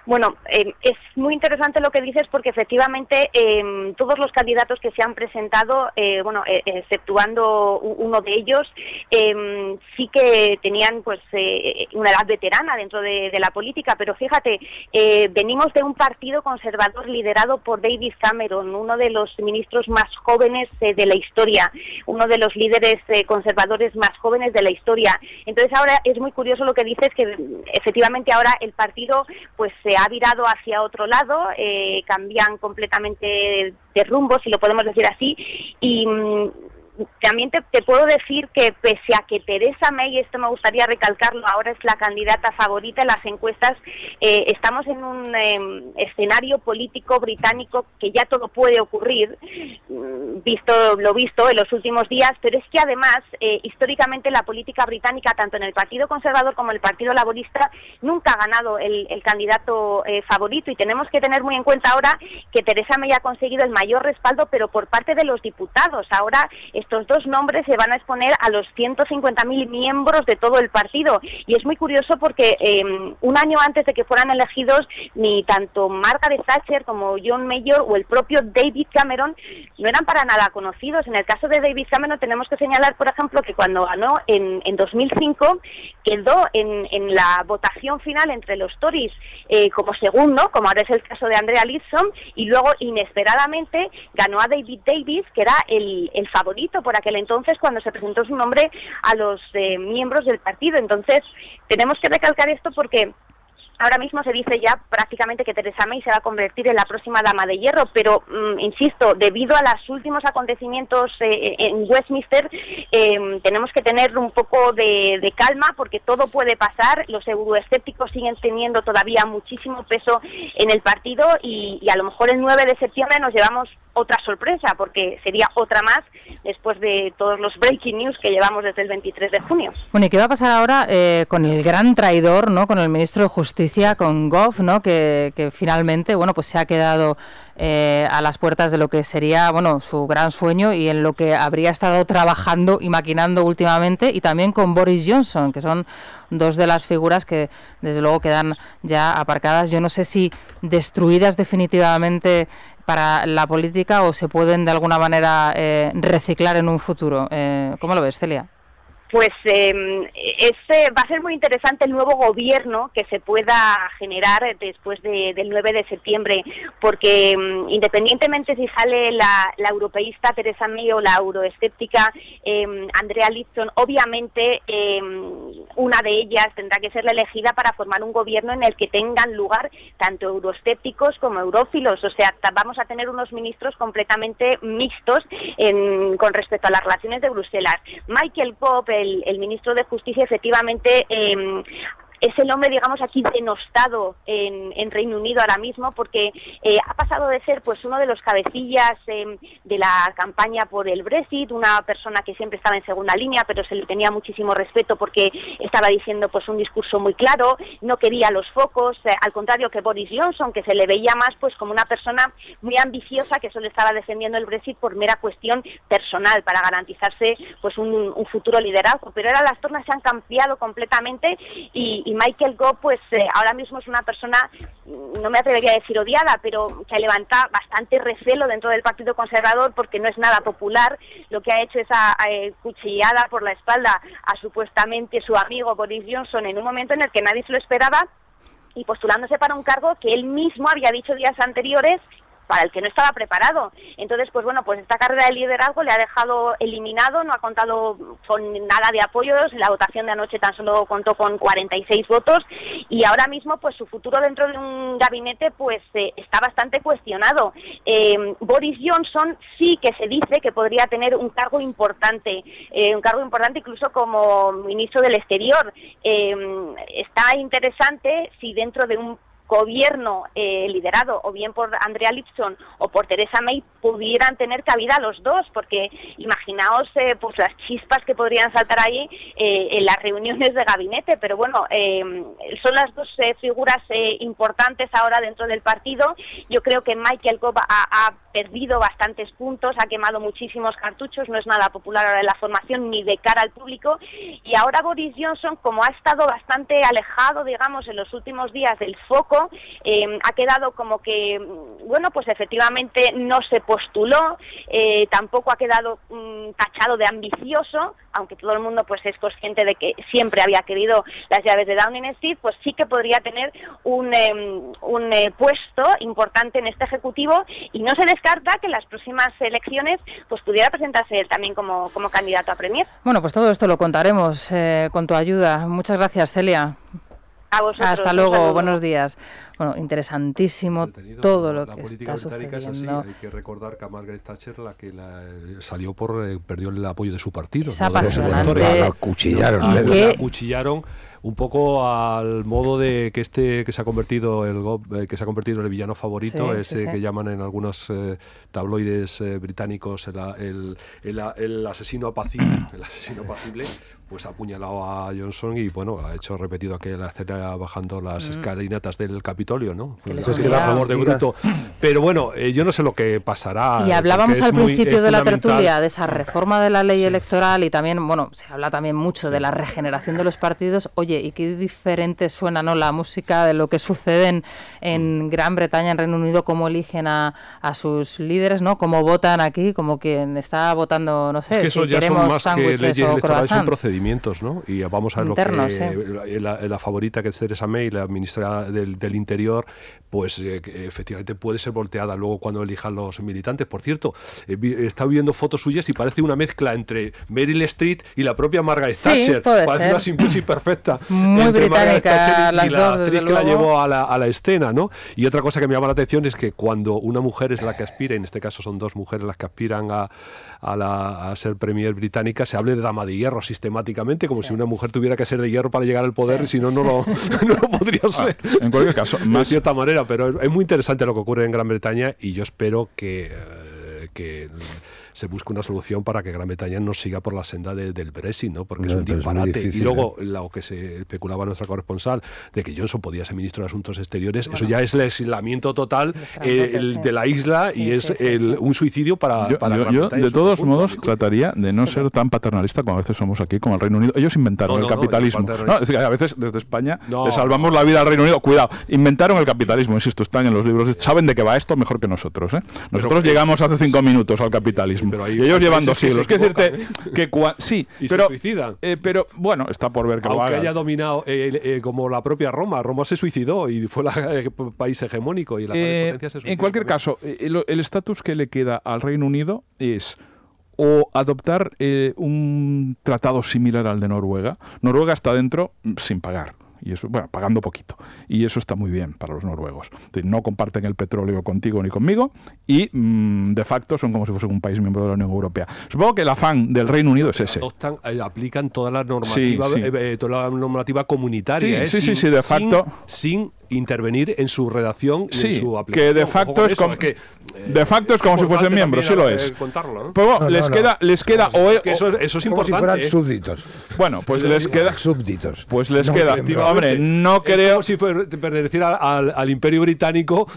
Bueno, es muy interesante lo que dices porque efectivamente todos los candidatos que se han presentado, exceptuando uno de ellos, sí que tenían pues una edad veterana dentro de la política, pero fíjate, venimos de un partido conservador liderado por David Cameron, uno de los ministros más jóvenes de la historia, uno de los líderes conservadores más jóvenes de la historia. Entonces ahora es muy curioso lo que dices, que efectivamente ahora el partido pues se ha virado hacia otro lado, cambian completamente de rumbo, si lo podemos decir así, y también te puedo decir que pese a que Theresa May, esto me gustaría recalcarlo, ahora es la candidata favorita en las encuestas, estamos en un escenario político británico que ya todo puede ocurrir, visto lo visto en los últimos días, pero es que además, históricamente la política británica, tanto en el Partido Conservador como en el Partido Laborista, nunca ha ganado el candidato favorito, y tenemos que tener muy en cuenta ahora que Theresa May ha conseguido el mayor respaldo, pero por parte de los diputados. Ahora estos dos nombres se van a exponer a los 150.000 miembros de todo el partido, y es muy curioso porque un año antes de que fueran elegidos, ni tanto Margaret Thatcher como John Major o el propio David Cameron no eran para nada conocidos. En el caso de David Cameron tenemos que señalar, por ejemplo, que cuando ganó en 2005 quedó en la votación final entre los Tories como segundo, como ahora es el caso de Andrea Leadsom, y luego inesperadamente ganó a David Davis, que era el favorito por aquel entonces cuando se presentó su nombre a los miembros del partido. Entonces tenemos que recalcar esto porque ahora mismo se dice ya prácticamente que Theresa May se va a convertir en la próxima dama de hierro, pero insisto, debido a los últimos acontecimientos en Westminster, tenemos que tener un poco de calma porque todo puede pasar. Los euroescépticos siguen teniendo todavía muchísimo peso en el partido y a lo mejor el 9 de septiembre nos llevamos otra sorpresa, porque sería otra más después de todos los breaking news que llevamos desde el 23 de junio. Bueno, ¿y qué va a pasar ahora con el gran traidor, ¿no?, con el ministro de Justicia, con Gove, ¿no?, que finalmente, bueno, pues se ha quedado a las puertas de lo que sería, bueno, su gran sueño y en lo que habría estado trabajando y maquinando últimamente, y también con Boris Johnson, que son dos de las figuras que desde luego quedan ya aparcadas, yo no sé si destruidas definitivamente para la política o se pueden de alguna manera reciclar en un futuro. ¿Cómo lo ves, Celia? Pues va a ser muy interesante el nuevo gobierno que se pueda generar después del 9 de septiembre, porque independientemente si sale la europeísta Theresa May o la euroescéptica Andrea Leadsom, obviamente una de ellas tendrá que ser la elegida para formar un gobierno en el que tengan lugar tanto euroescépticos como eurófilos. O sea, vamos a tener unos ministros completamente mixtos con respecto a las relaciones de Bruselas. Michael Gove, el ministro de Justicia, efectivamente es el hombre, digamos, aquí denostado en Reino Unido ahora mismo, porque ha pasado de ser pues uno de los cabecillas de la campaña por el Brexit, una persona que siempre estaba en segunda línea, pero se le tenía muchísimo respeto porque estaba diciendo pues un discurso muy claro, no quería los focos, al contrario que Boris Johnson, que se le veía más pues como una persona muy ambiciosa que solo estaba defendiendo el Brexit por mera cuestión personal, para garantizarse pues un futuro liderazgo. Pero ahora las tornas se han cambiado completamente y Michael Gove pues ahora mismo es una persona, no me atrevería a decir odiada, pero que levanta bastante recelo dentro del Partido Conservador porque no es nada popular. Lo que ha hecho es cuchillada por la espalda a supuestamente su amigo Boris Johnson en un momento en el que nadie se lo esperaba, y postulándose para un cargo que él mismo había dicho días anteriores para el que no estaba preparado. Entonces, pues bueno, pues esta carrera de liderazgo le ha dejado eliminado, no ha contado con nada de apoyos, la votación de anoche tan solo contó con 46 votos y ahora mismo pues su futuro dentro de un gabinete pues está bastante cuestionado. Boris Johnson sí que se dice que podría tener un cargo importante incluso como ministro del Exterior. Está interesante si dentro de un gobierno liderado o bien por Andrea Leadsom o por Theresa May pudieran tener cabida los dos, porque imaginaos pues las chispas que podrían saltar ahí en las reuniones de gabinete, pero bueno, son las dos figuras importantes ahora dentro del partido. Yo creo que Michael Gove ha perdido bastantes puntos, ha quemado muchísimos cartuchos, no es nada popular ahora en la formación ni de cara al público, y ahora Boris Johnson, como ha estado bastante alejado, digamos, en los últimos días del foco, ha quedado como que, bueno, pues efectivamente no se postuló, tampoco ha quedado tachado de ambicioso, aunque todo el mundo pues es consciente de que siempre había querido las llaves de Downing Street, pues sí que podría tener un puesto importante en este ejecutivo, y no se descarta que en las próximas elecciones pues pudiera presentarse él también como candidato a Premier. Bueno, pues todo esto lo contaremos con tu ayuda. Muchas gracias, Celia. A vosotros, hasta luego, buenos días. Bueno, interesantísimo todo lo que está sucediendo. Es así. Hay que recordar que a Margaret Thatcher salió perdió el apoyo de su partido. Es apasionante. La acuchillaron. La acuchillaron un poco al modo de que que se ha convertido en el villano favorito, que llaman en algunos tabloides británicos el asesino apacible. El asesino apacible, pues ha apuñalado a Johnson y bueno, ha hecho repetido aquella escena bajando las escalinatas del Capitolio, ¿no? Eso es que la favor de bruto. Pero bueno, yo no sé lo que pasará. Y hablábamos al principio de la tertulia de esa reforma de la ley electoral, y también, bueno, se habla también mucho de la regeneración de los partidos. Oye, y qué diferente suena, ¿no?, la música de lo que sucede en Gran Bretaña, en Reino Unido, cómo eligen a sus líderes, ¿no? Cómo votan aquí, como quien está votando, no sé, es que eso si ya queremos son más sándwiches que leyes o electorales, son croissants. procedimientos, ¿no? Y vamos a ver internos, lo que la favorita, que es Theresa May, la ministra del Interior, pues efectivamente puede ser volteada luego cuando elijan los militantes. Por cierto, he estado viendo fotos suyas y parece una mezcla entre Meryl Streep y la propia Margaret Thatcher. Parece una simbiosis perfecta muy entre Margaret británica, Thatcher las y la dos, actriz desde que la luego. llevó a la escena, ¿no? Y otra cosa que me llama la atención es que cuando una mujer es la que aspira, en este caso son dos mujeres las que aspiran a ser premier británica, se hable de dama de hierro sistemáticamente, como si una mujer tuviera que ser de hierro para llegar al poder, y si no, no lo podría ser. En cualquier caso, de cierta manera, pero es muy interesante lo que ocurre en Gran Bretaña, y yo espero que se busque una solución para que Gran Bretaña no siga por la senda del Brexit, ¿no? Porque es un disparate. Y luego lo que se especulaba nuestra corresponsal de que Johnson podía ser ministro de Asuntos Exteriores, eso ya es el aislamiento total de la isla, y es un suicidio para Gran yo Bretaña. de todos modos trataría de no ser tan paternalista como a veces somos aquí con el Reino Unido. Ellos inventaron el capitalismo. Es que a veces desde España le salvamos la vida al Reino Unido. Cuidado, inventaron el capitalismo, insisto, están en los libros, saben de qué va esto mejor que nosotros, ¿eh? Nosotros llegamos hace 5 minutos al capitalismo. Pero y ellos llevan 2 siglos. Que decirte que y pero, se suicidan. Pero bueno, está por ver que lo aunque hagan. haya dominado como la propia Roma. Roma se suicidó y fue el país hegemónico, y la potencia se suicidó. En cualquier caso, el estatus que le queda al Reino Unido es o adoptar un tratado similar al de Noruega. Noruega está dentro sin pagar. Y eso, bueno, pagando poquito. Y eso está muy bien para los noruegos. No comparten el petróleo contigo ni conmigo, y de facto son como si fuesen un país miembro de la Unión Europea. Supongo que el afán del Reino Unido es ese. Aplican toda la normativa comunitaria. Sí, de facto. Sin intervenir en su redacción y en su aplicación. Que de facto es como, de facto es como si fuesen miembros, sí lo es. Contarlo, ¿no? Pero bueno, les queda eso es como importante. Si fueran súbditos. Bueno, pues les queda súbditos. Pues les queda. Hombre, no creo. Es como si perteneciera al Imperio Británico.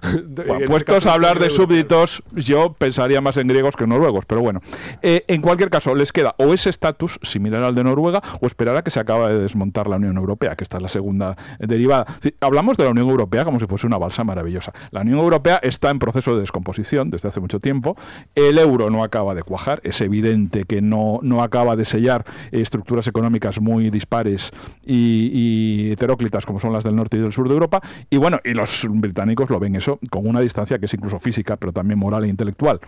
Puestos a hablar de súbditos, yo pensaría más en griegos que en noruegos, pero bueno. En cualquier caso, les queda o ese estatus similar al de Noruega, o esperar a que se acabe de desmontar la Unión Europea, que esta es la segunda derivada. Hablamos de la Unión Unión Europea como si fuese una balsa maravillosa. La Unión Europea está en proceso de descomposición desde hace mucho tiempo. El euro no acaba de cuajar. Es evidente que no acaba de sellar estructuras económicas muy dispares y heteróclitas como son las del norte y del sur de Europa. Y bueno, y los británicos lo ven eso con una distancia que es incluso física, pero también moral e intelectual.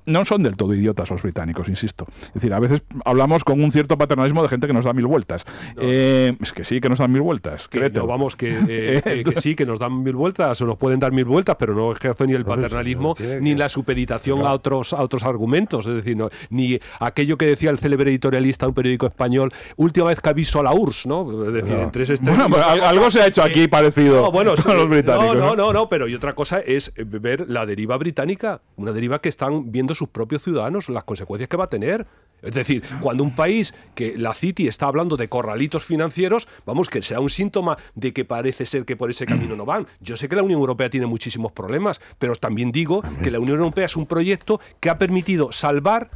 No son del todo idiotas los británicos, insisto. Es decir, a veces hablamos con un cierto paternalismo de gente que nos da 1000 vueltas. No. Es que sí, que nos dan 1000 vueltas. No, vamos, que sí, que nos dan 1000 vueltas, o nos pueden dar 1000 vueltas, pero no ejerce ni el paternalismo ni la supeditación a otros argumentos. Es decir, ni aquello que decía el célebre editorialista de un periódico español, última vez que aviso a la URSS, ¿no? Es decir, en 3 extremos. Bueno, algo se ha hecho aquí parecido con los británicos. No, pero y otra cosa es ver la deriva británica, una deriva que están viendo sus propios ciudadanos, las consecuencias que va a tener. Es decir, cuando un país que la Citi está hablando de corralitos financieros, vamos, que sea un síntoma de que parece ser que por ese camino no van. Yo sé que la Unión Europea tiene muchísimos problemas, pero también digo que la Unión Europea es un proyecto que ha permitido salvar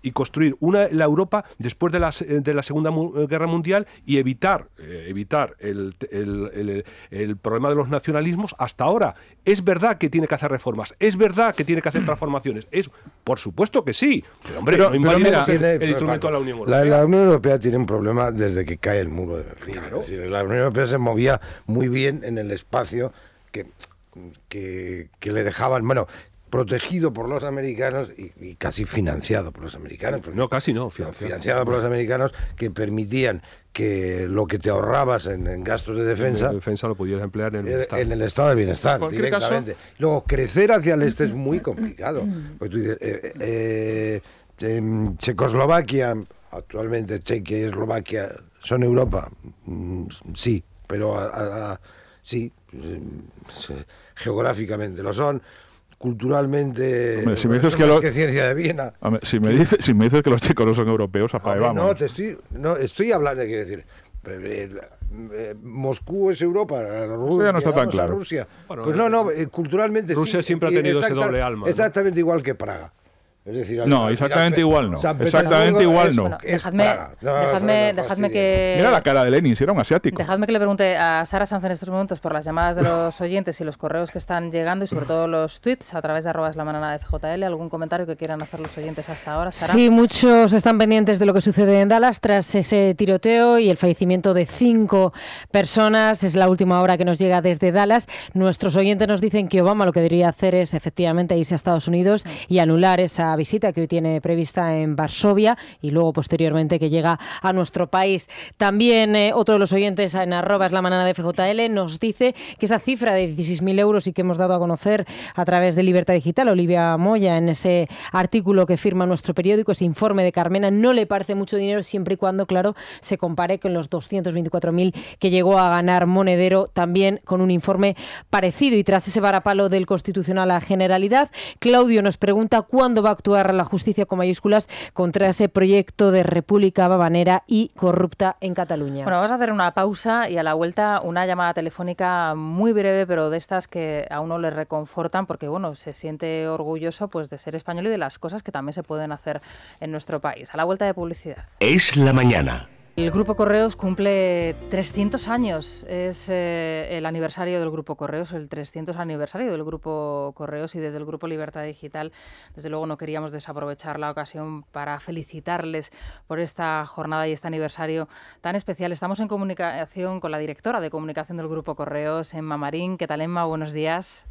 y construir la Europa después de la Segunda Guerra Mundial y evitar el problema de los nacionalismos hasta ahora. Es verdad que tiene que hacer reformas, es verdad que tiene que hacer transformaciones, por supuesto que sí, pero hombre, no invalidemos el instrumento de la Unión Europea. La Unión Europea tiene un problema desde que cae el muro de Berlín. Claro. Es decir, la Unión Europea se movía muy bien en el espacio que le dejaban, bueno, protegido por los americanos y casi financiado por los americanos. No, casi no. Financiado por los americanos, que permitían que lo que te ahorrabas en gastos de defensa lo pudieras emplear en el Estado. En el estado del bienestar, directamente. Caso, luego, crecer hacia el este es muy complicado. Porque tú dices, Checoslovaquia, actualmente Chequia y Eslovaquia, ¿son Europa? Sí, pero sí, geográficamente lo son. Culturalmente, hombre, si me dices que ciencia de Viena. Hombre, si me dices que los checos no son europeos, vamos. Estoy hablando de que decir, Moscú es Europa, Rusia no está tan claro. Rusia. Bueno, pues culturalmente Rusia sí, siempre ha tenido ese doble alma. Exactamente igual que Praga. Es decir, exactamente igual no. Exactamente igual no. Bueno, dejadme que... Mira la cara de Lenin, si era un asiático. Dejadme que le pregunte a Sara Sanz en estos momentos por las llamadas de los oyentes y los correos que están llegando y sobre todo los tweets a través de @lamanana_de_fjl. ¿Algún comentario que quieran hacer los oyentes hasta ahora, Sara? Sí, muchos están pendientes de lo que sucede en Dallas tras ese tiroteo y el fallecimiento de 5 personas. Es la última hora que nos llega desde Dallas. Nuestros oyentes nos dicen que Obama lo que debería hacer es efectivamente irse a Estados Unidos y anular esa visita que hoy tiene prevista en Varsovia y luego posteriormente que llega a nuestro país. También otro de los oyentes en @lamanana_de_fjl nos dice que esa cifra de 16.000 euros y que hemos dado a conocer a través de Libertad Digital, Olivia Moya, en ese artículo que firma nuestro periódico, ese informe de Carmena, no le parece mucho dinero siempre y cuando, claro, se compare con los 224.000 que llegó a ganar Monedero, también con un informe parecido. Y tras ese varapalo del Constitucional a Generalidad, Claudio nos pregunta cuándo va a actuar la justicia con mayúsculas contra ese proyecto de república babanera y corrupta en Cataluña. Bueno, vamos a hacer una pausa y a la vuelta una llamada telefónica muy breve, pero de estas que a uno le reconfortan porque, bueno, se siente orgulloso pues de ser español y de las cosas que también se pueden hacer en nuestro país. A la vuelta de publicidad. Es la mañana. El Grupo Correos cumple 300 años, es el aniversario del Grupo Correos, el 300 aniversario del Grupo Correos y desde el Grupo Libertad Digital, desde luego no queríamos desaprovechar la ocasión para felicitarles por esta jornada y este aniversario tan especial. Estamos en comunicación con la directora de comunicación del Grupo Correos, Emma Marín. ¿Qué tal, Emma? Buenos días.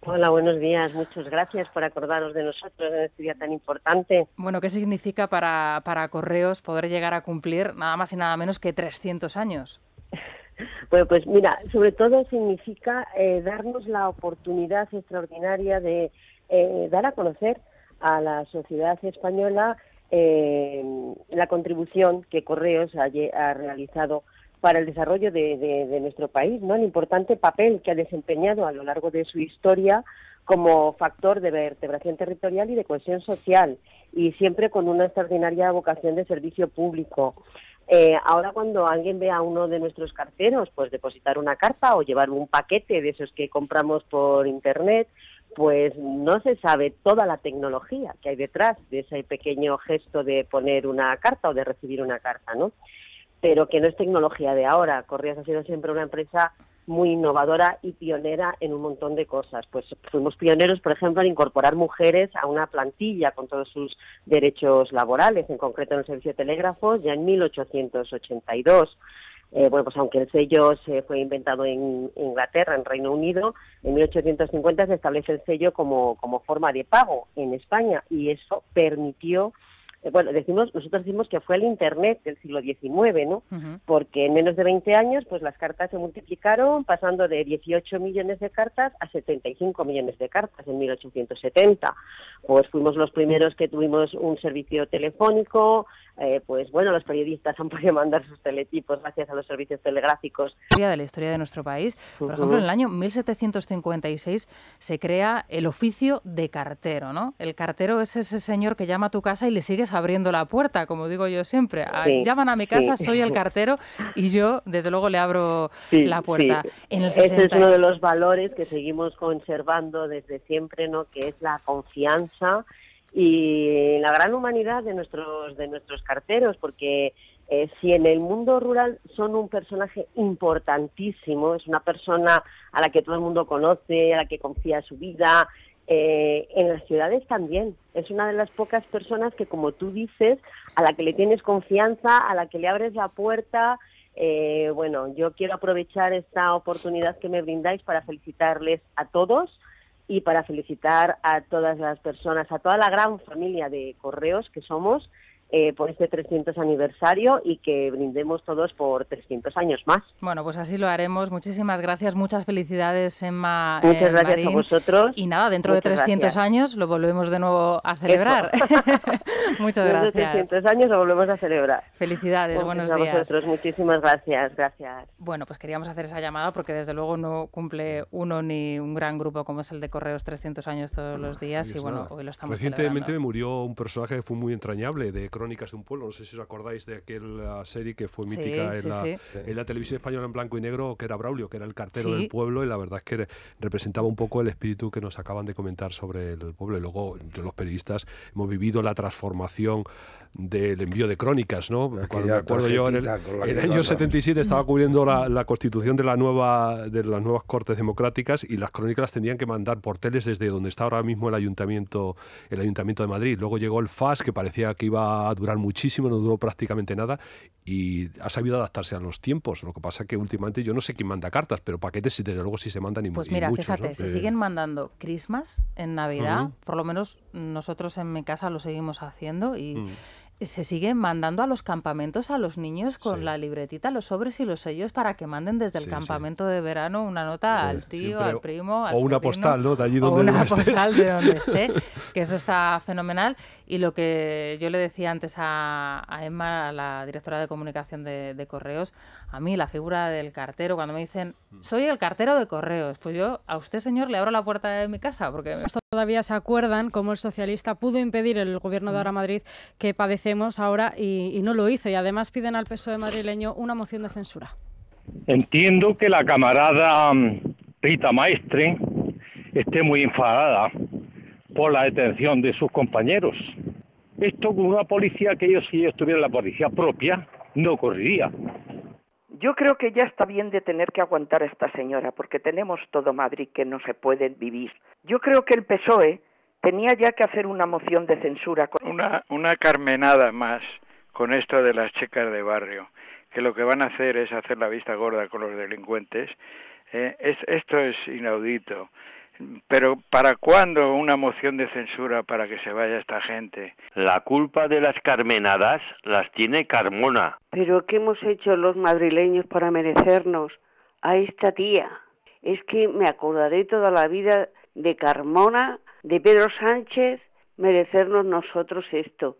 Hola, buenos días. Muchas gracias por acordaros de nosotros en este día tan importante. Bueno, ¿qué significa para Correos poder llegar a cumplir nada más y nada menos que 300 años? Bueno, pues mira, sobre todo significa darnos la oportunidad extraordinaria de dar a conocer a la sociedad española la contribución que Correos ha realizado para el desarrollo de nuestro país, ¿no? El importante papel que ha desempeñado a lo largo de su historia como factor de vertebración territorial y de cohesión social, y siempre con una extraordinaria vocación de servicio público. Ahora cuando alguien ve a uno de nuestros carteros pues depositar una carta o llevar un paquete de esos que compramos por internet, pues no se sabe toda la tecnología que hay detrás de ese pequeño gesto de poner una carta o de recibir una carta, ¿no? Pero que no es tecnología de ahora. Correos ha sido siempre una empresa muy innovadora y pionera en un montón de cosas. Pues fuimos pioneros, por ejemplo, en incorporar mujeres a una plantilla con todos sus derechos laborales, en concreto en el servicio de telégrafos, ya en 1882. Bueno, pues aunque el sello se fue inventado en Inglaterra, en Reino Unido, en 1850 se establece el sello como forma de pago en España, y eso permitió, bueno, nosotros decimos que fue el Internet del siglo XIX, ¿no? Porque en menos de 20 años, pues las cartas se multiplicaron, pasando de 18 millones de cartas a 75 millones de cartas en 1870. Pues fuimos los primeros que tuvimos un servicio telefónico, pues bueno, los periodistas han podido mandar sus teletipos gracias a los servicios telegráficos. De la historia de nuestro país. Por ejemplo, en el año 1756 se crea el oficio de cartero, ¿no? El cartero es ese señor que llama a tu casa y le sigues abriendo la puerta, como digo yo siempre. Llaman a mi casa, soy el cartero, y yo, desde luego, le abro la puerta. Sí. En el Ese es uno de los valores que seguimos conservando desde siempre, ¿no? Que es la confianza y la gran humanidad de nuestros carteros, porque si en el mundo rural son un personaje importantísimo, es una persona a la que todo el mundo conoce, a la que confía su vida, en las ciudades también. Es una de las pocas personas que, como tú dices, a la que le tienes confianza, a la que le abres la puerta. Bueno, yo quiero aprovechar esta oportunidad que me brindáis para felicitarles a todos y para felicitar a todas las personas, a toda la gran familia de Correos que somos, por este 300 aniversario, y que brindemos todos por 300 años más. Bueno, pues así lo haremos. Muchísimas gracias, muchas felicidades, Emma. Muchas gracias Marín. A vosotros. Y nada, dentro de 300 años lo volvemos de nuevo a celebrar. Muchas gracias. Dentro de 300 años lo volvemos a celebrar. Felicidades, buenos días. A vosotros, muchísimas gracias. Bueno, pues queríamos hacer esa llamada porque desde luego no cumple uno ni un gran grupo como es el de Correos 300 años todos los días, y bueno, hoy lo estamos Recientemente celebrando. me murió un personaje que fue muy entrañable, de Crónicas de un pueblo. No sé si os acordáis de aquella serie que fue mítica en la televisión española en blanco y negro, que era Braulio, que era el cartero del pueblo, y la verdad es que representaba un poco el espíritu que nos acaban de comentar sobre el pueblo. Y luego, entre los periodistas, hemos vivido la transformación del envío de crónicas, ¿no? Cuando me acuerdo yo, en el año 77 estaba cubriendo la constitución de las nuevas Cortes Democráticas, y las crónicas las tenían que mandar por teles desde donde está ahora mismo el Ayuntamiento de Madrid. Luego llegó el FAS, que parecía que iba a durar muchísimo, no duró prácticamente nada, y ha sabido adaptarse a los tiempos. Lo que pasa es que últimamente yo no sé quién manda cartas, pero paquetes desde luego sí se mandan, y pues mira, muchos, fíjate, ¿no? se siguen mandando Christmas en Navidad, por lo menos nosotros en mi casa lo seguimos haciendo, y se siguen mandando a los campamentos a los niños con la libretita, los sobres y los sellos para que manden desde el campamento de verano una nota al tío, al primo, al o una sobrino, postal, ¿no? De allí donde o una estés. postal de donde esté, que eso está fenomenal. Y lo que yo le decía antes a Emma, a la directora de comunicación de Correos, a mí la figura del cartero, cuando me dicen, soy el cartero de Correos, pues yo a usted, señor, le abro la puerta de mi casa, porque... Todavía se acuerdan cómo el socialista pudo impedir el gobierno de Ahora Madrid que padecemos ahora, y no lo hizo, y además piden al PSOE madrileño una moción de censura. Entiendo que la camarada Rita Maestre esté muy enfadada por la detención de sus compañeros. Esto con una policía si ellos tuvieran la policía propia, no ocurriría. Yo creo que ya está bien de tener que aguantar a esta señora, porque tenemos todo Madrid que no se puede vivir. Yo creo que el PSOE tenía ya que hacer una moción de censura. Una carmenada más con esto de las checas de barrio, que lo que van a hacer es hacer la vista gorda con los delincuentes. Esto es inaudito. Pero ¿para cuándo una moción de censura para que se vaya esta gente? La culpa de las carmenadas las tiene Carmona. ¿Pero qué hemos hecho los madrileños para merecernos a esta tía? Es que me acordaré toda la vida de Carmona, de Pedro Sánchez, merecernos nosotros esto.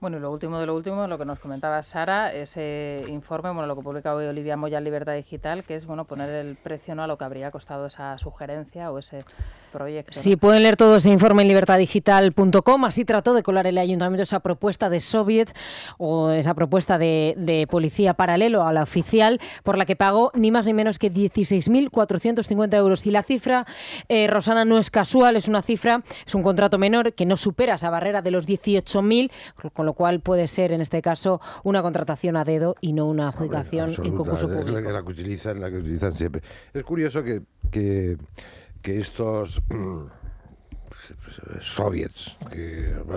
Bueno, y lo último de lo último, lo que nos comentaba Sara, ese informe, bueno, lo que publica hoy Olivia Moya en Libertad Digital, que es, bueno, poner el precio, ¿no?, a lo que habría costado esa sugerencia o ese proyecto. Sí, pueden leer todo ese informe en libertadigital.com. Así trató de colar el ayuntamiento esa propuesta de soviets o esa propuesta de policía paralelo a la oficial, por la que pagó ni más ni menos que 16.450 euros. Y la cifra, Rosana, no es casual, es una cifra, es un contrato menor que no supera esa barrera de los 18.000, con lo cual puede ser en este caso una contratación a dedo y no una adjudicación en concurso público. Es la que utilizan siempre. Es curioso que estos soviets,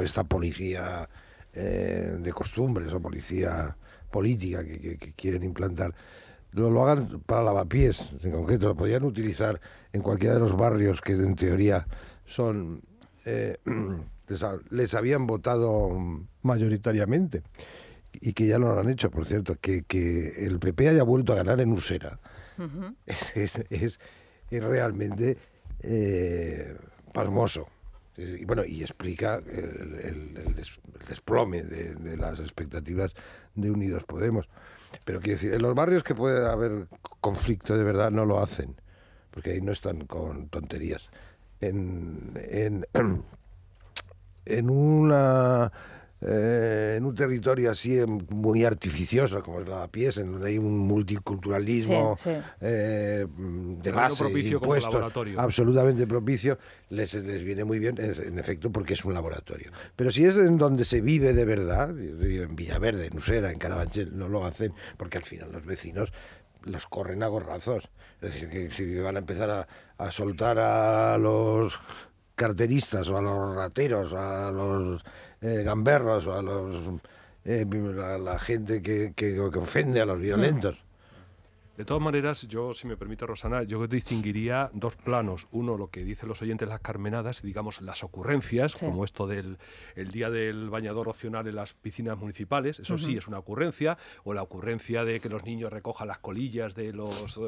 esta policía de costumbres o policía política que quieren implantar, lo hagan para lavapiés. En concreto, lo podrían utilizar en cualquiera de los barrios que en teoría son les habían votado mayoritariamente y que ya no lo han hecho, por cierto. Que el PP haya vuelto a ganar en Usera es realmente pasmoso. Y bueno, y explica el desplome de las expectativas de Unidos Podemos. Pero quiero decir, en los barrios que puede haber conflicto de verdad no lo hacen, porque ahí no están con tonterías. En un territorio así muy artificioso como es Lavapiés, en donde hay un multiculturalismo de base, impuestos, absolutamente propicio, les viene muy bien, en efecto, porque es un laboratorio. Pero si es en donde se vive de verdad, en Villaverde, en Usera, en Carabanchel, no lo hacen, porque al final los vecinos los corren a gorrazos. Es decir, que si van a empezar a soltar a los carteristas o a los rateros, a los gamberros o a la gente que ofende a los violentos. De todas maneras, yo, si me permite, Rosana, yo distinguiría dos planos. Uno, lo que dicen los oyentes, las carmenadas, y digamos las ocurrencias, como esto del día del bañador opcional en las piscinas municipales, eso sí es una ocurrencia, o la ocurrencia de que los niños recojan las colillas de los...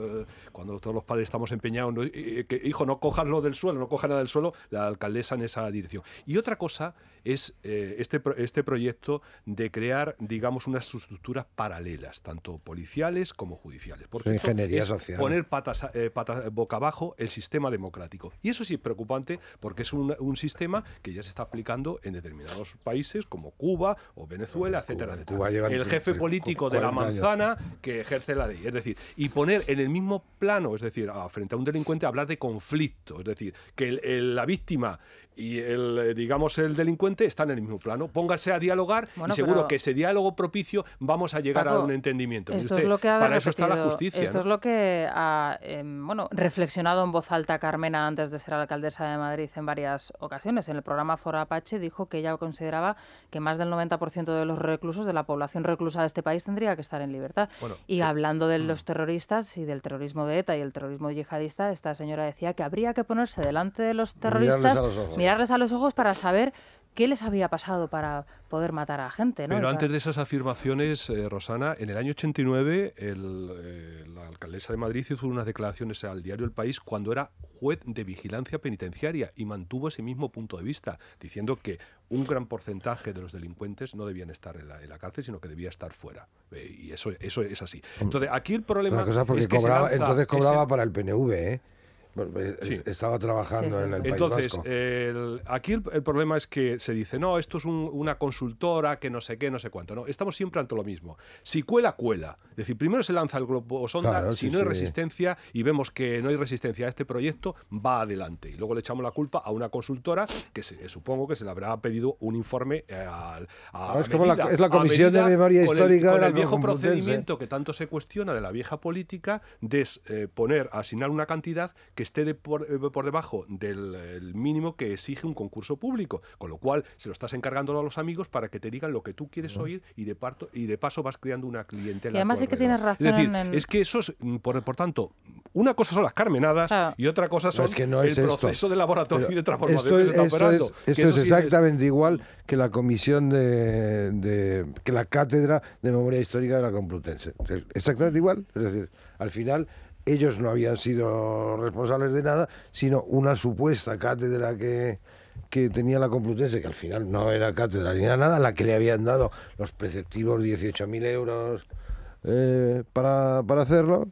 cuando todos los padres estamos empeñados, que, hijo, no cojas lo del suelo, no cojas nada del suelo, la alcaldesa en esa dirección. Y otra cosa es este proyecto de crear, digamos, unas estructuras paralelas, tanto policiales como judiciales. Porque ingeniería es social. Poner patas boca abajo el sistema democrático. Y eso sí es preocupante porque es un sistema que ya se está aplicando en determinados países como Cuba o Venezuela, etcétera, etcétera. El jefe político de la manzana que ejerce la ley. Es decir, y poner en el mismo plano, es decir, frente a un delincuente, hablar de conflicto. Es decir, que la víctima y el delincuente están en el mismo plano. Póngase a dialogar y seguro que ese diálogo propicio vamos a llegar a un entendimiento. Esto es lo que para eso está la justicia. Esto es lo que ha reflexionado en voz alta Carmena antes de ser alcaldesa de Madrid en varias ocasiones. En el programa Foro Apache dijo que ella consideraba que más del 90% de los reclusos, de la población reclusa de este país, tendría que estar en libertad. Y hablando de los terroristas y del terrorismo de ETA y el terrorismo yihadista, esta señora decía que habría que ponerse delante de los terroristas, mirarles a los ojos para saber qué les había pasado para poder matar a gente, ¿no? Pero antes de esas afirmaciones, Rosana, en el año 89 la alcaldesa de Madrid hizo unas declaraciones al diario El País cuando era juez de vigilancia penitenciaria y mantuvo ese mismo punto de vista, diciendo que un gran porcentaje de los delincuentes no debían estar en la cárcel, sino que debía estar fuera. Y eso es así. Entonces, aquí el problema es que cobraba para el PNV, ¿eh? Sí. Estaba trabajando en el País Vasco. Aquí el problema es que se dice, no, esto es una consultora que no sé qué, no sé cuánto. No, estamos siempre ante lo mismo. Si cuela, cuela. Es decir, primero se lanza el globo sonda, si no hay resistencia y vemos que no hay resistencia a este proyecto, va adelante. Y luego le echamos la culpa a una consultora que supongo que se le habrá pedido un informe es la Comisión de Memoria Histórica con el viejo procedimiento que tanto se cuestiona de la vieja política de asignar una cantidad que esté por debajo del mínimo que exige un concurso público, con lo cual se lo estás encargando a los amigos para que te digan lo que tú quieres oír y de paso vas creando una clientela. Y además sí que tienes razón. Es decir, es que eso es, por tanto, una cosa son las carmenadas y otra cosa son el proceso de laboratorio y de transformación que se está operando. Esto es exactamente igual que la comisión que la cátedra de Memoria Histórica de la Complutense. Exactamente igual. Es decir, al final ellos no habían sido responsables de nada, sino una supuesta cátedra que tenía la Complutense, que al final no era cátedra ni era nada, la que le habían dado los preceptivos 18.000 euros para hacerlo,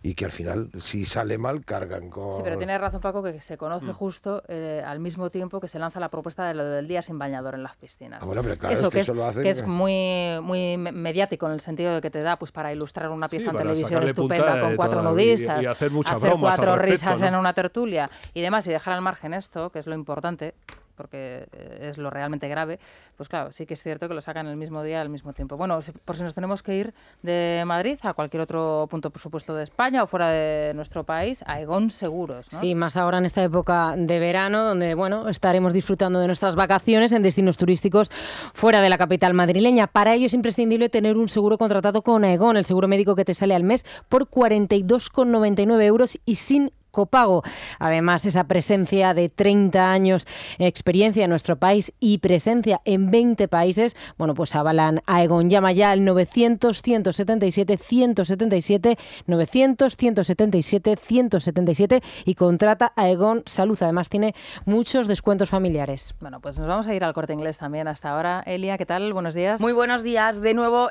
y que al final, si sale mal, cargan con... Sí, pero tiene razón Paco, que se conoce justo al mismo tiempo que se lanza la propuesta de lo del día sin bañador en las piscinas. Bueno, pero claro, eso, que eso lo hacen... que es muy mediático en el sentido de que te da pues para ilustrar una pieza en televisión estupenda punta, con 4 nudistas, y hacer muchas hacer bromas 4 respecto, risas ¿no? en una tertulia y demás, y dejar al margen esto, que es lo importante, porque es lo realmente grave, pues claro, sí que es cierto que lo sacan el mismo día, al mismo tiempo. Bueno, por si nos tenemos que ir de Madrid a cualquier otro punto, por supuesto, de España o fuera de nuestro país, a Aegon Seguros, ¿no? Sí, más ahora en esta época de verano, donde bueno, estaremos disfrutando de nuestras vacaciones en destinos turísticos fuera de la capital madrileña. Para ello es imprescindible tener un seguro contratado con Aegon, el seguro médico que te sale al mes por 42,99 euros y sin copago. Además, esa presencia de 30 años experiencia en nuestro país y presencia en 20 países, bueno, pues avalan a Aegon. Llama ya al 900-177-177, 900-177-177 y contrata a Aegon Salud. Además, tiene muchos descuentos familiares. Bueno, pues nos vamos a ir al Corte Inglés también hasta ahora. Elia, ¿qué tal? Buenos días. Muy buenos días de nuevo.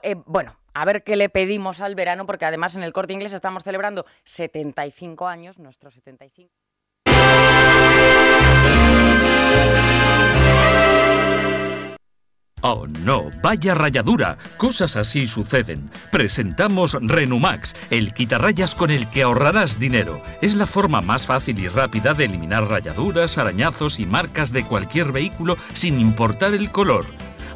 A ver qué le pedimos al verano, porque además en el Corte Inglés estamos celebrando 75 años, nuestros 75. Oh no, vaya rayadura, cosas así suceden. Presentamos Renumax, el quitarrayas con el que ahorrarás dinero. Es la forma más fácil y rápida de eliminar rayaduras, arañazos y marcas de cualquier vehículo sin importar el color.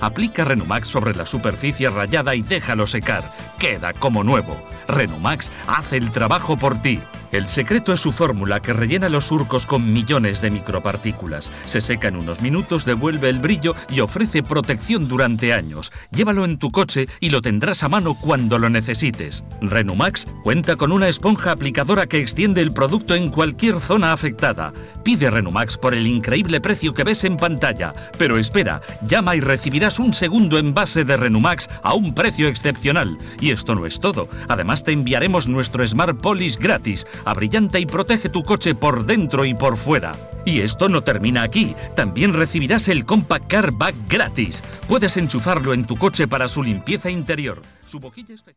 Aplica Renumax sobre la superficie rayada y déjalo secar. Queda como nuevo. Renumax hace el trabajo por ti. El secreto es su fórmula que rellena los surcos con millones de micropartículas. Se seca en unos minutos, devuelve el brillo y ofrece protección durante años. Llévalo en tu coche y lo tendrás a mano cuando lo necesites. Renumax cuenta con una esponja aplicadora que extiende el producto en cualquier zona afectada. Pide Renumax por el increíble precio que ves en pantalla. Pero espera, llama y recibirás un segundo envase de Renumax a un precio excepcional. Y esto no es todo. Además te enviaremos nuestro Smart Polish gratis. Abrillanta y protege tu coche por dentro y por fuera. Y esto no termina aquí. También recibirás el Compact Car Bag gratis. Puedes enchufarlo en tu coche para su limpieza interior. Su boquilla especial.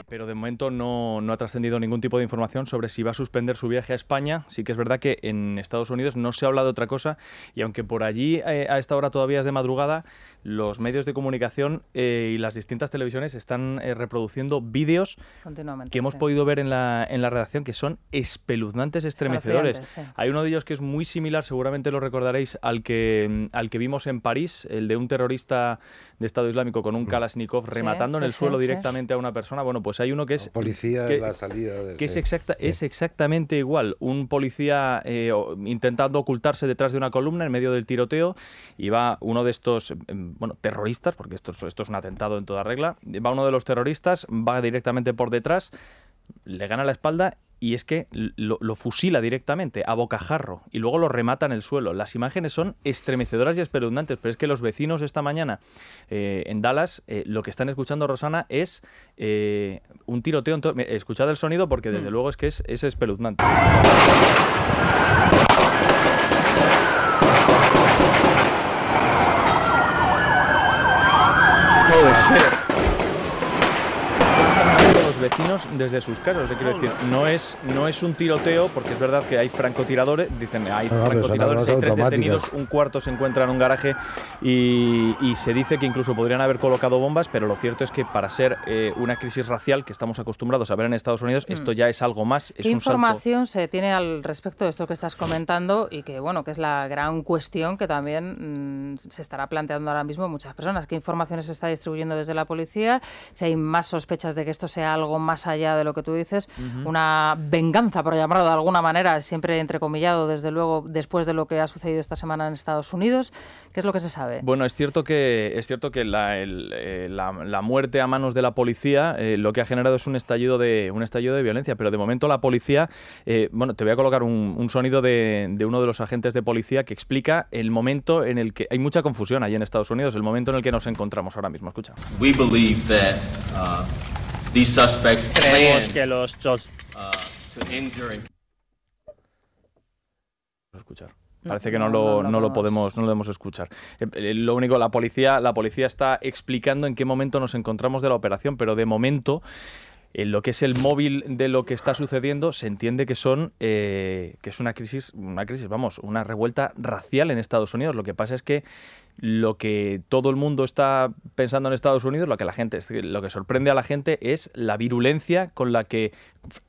Pero de momento no ha trascendido ningún tipo de información sobre si va a suspender su viaje a España. Sí que es verdad que en Estados Unidos no se ha hablado de otra cosa y aunque por allí a esta hora todavía es de madrugada, los medios de comunicación y las distintas televisiones están reproduciendo vídeos que hemos podido ver en la redacción que son espeluznantes, estremecedores. Sí. Hay uno de ellos que es muy similar, seguramente lo recordaréis, al que vimos en París, el de un terrorista de Estado Islámico con un Kalashnikov rematando en el suelo directamente a una persona. Bueno, pues hay uno que es... Policía que, en la salida de... Que es exactamente igual. Un policía intentando ocultarse detrás de una columna en medio del tiroteo y va uno de estos... terroristas, porque esto es un atentado en toda regla, va uno de los terroristas, va directamente por detrás, le gana la espalda y es que lo fusila directamente a bocajarro y luego lo remata en el suelo. Las imágenes son estremecedoras y espeluznantes, pero es que los vecinos esta mañana en Dallas lo que están escuchando, Rosana, es un tiroteo. Escuchad el sonido porque desde luego es que es espeluznante. Puede ser. Los vecinos desde sus casas, quiero decir, no es un tiroteo, porque es verdad que hay francotiradores, dicen, hay francotiradores, hay 3 detenidos, un cuarto se encuentra en un garaje y se dice que incluso podrían haber colocado bombas, pero lo cierto es que para ser una crisis racial que estamos acostumbrados a ver en Estados Unidos, esto ya es algo más. ¿Qué información se tiene al respecto de esto que estás comentando y que, bueno, que es la gran cuestión que también se estará planteando ahora mismo muchas personas? ¿Qué información se está distribuyendo desde la policía? Si hay más sospechas de que esto sea algo más allá de lo que tú dices, una venganza, por llamarlo de alguna manera, siempre entrecomillado, desde luego, después de lo que ha sucedido esta semana en Estados Unidos. ¿Qué es lo que se sabe? Bueno, es cierto que la muerte a manos de la policía lo que ha generado es un estallido de violencia, pero de momento la policía, te voy a colocar un sonido de uno de los agentes de policía que explica el momento en el que hay mucha confusión allí en Estados Unidos, el momento en el que nos encontramos ahora mismo. Escucha. We believe that these suspects creemos que los to injure escuchar. Parece que no lo podemos escuchar. Lo único, la policía está explicando en qué momento nos encontramos de la operación, pero de momento, en lo que es el móvil de lo que está sucediendo, se entiende que es una crisis, una revuelta racial en Estados Unidos. Lo que pasa es que lo que todo el mundo está pensando en Estados Unidos, lo que sorprende a la gente es la virulencia con la que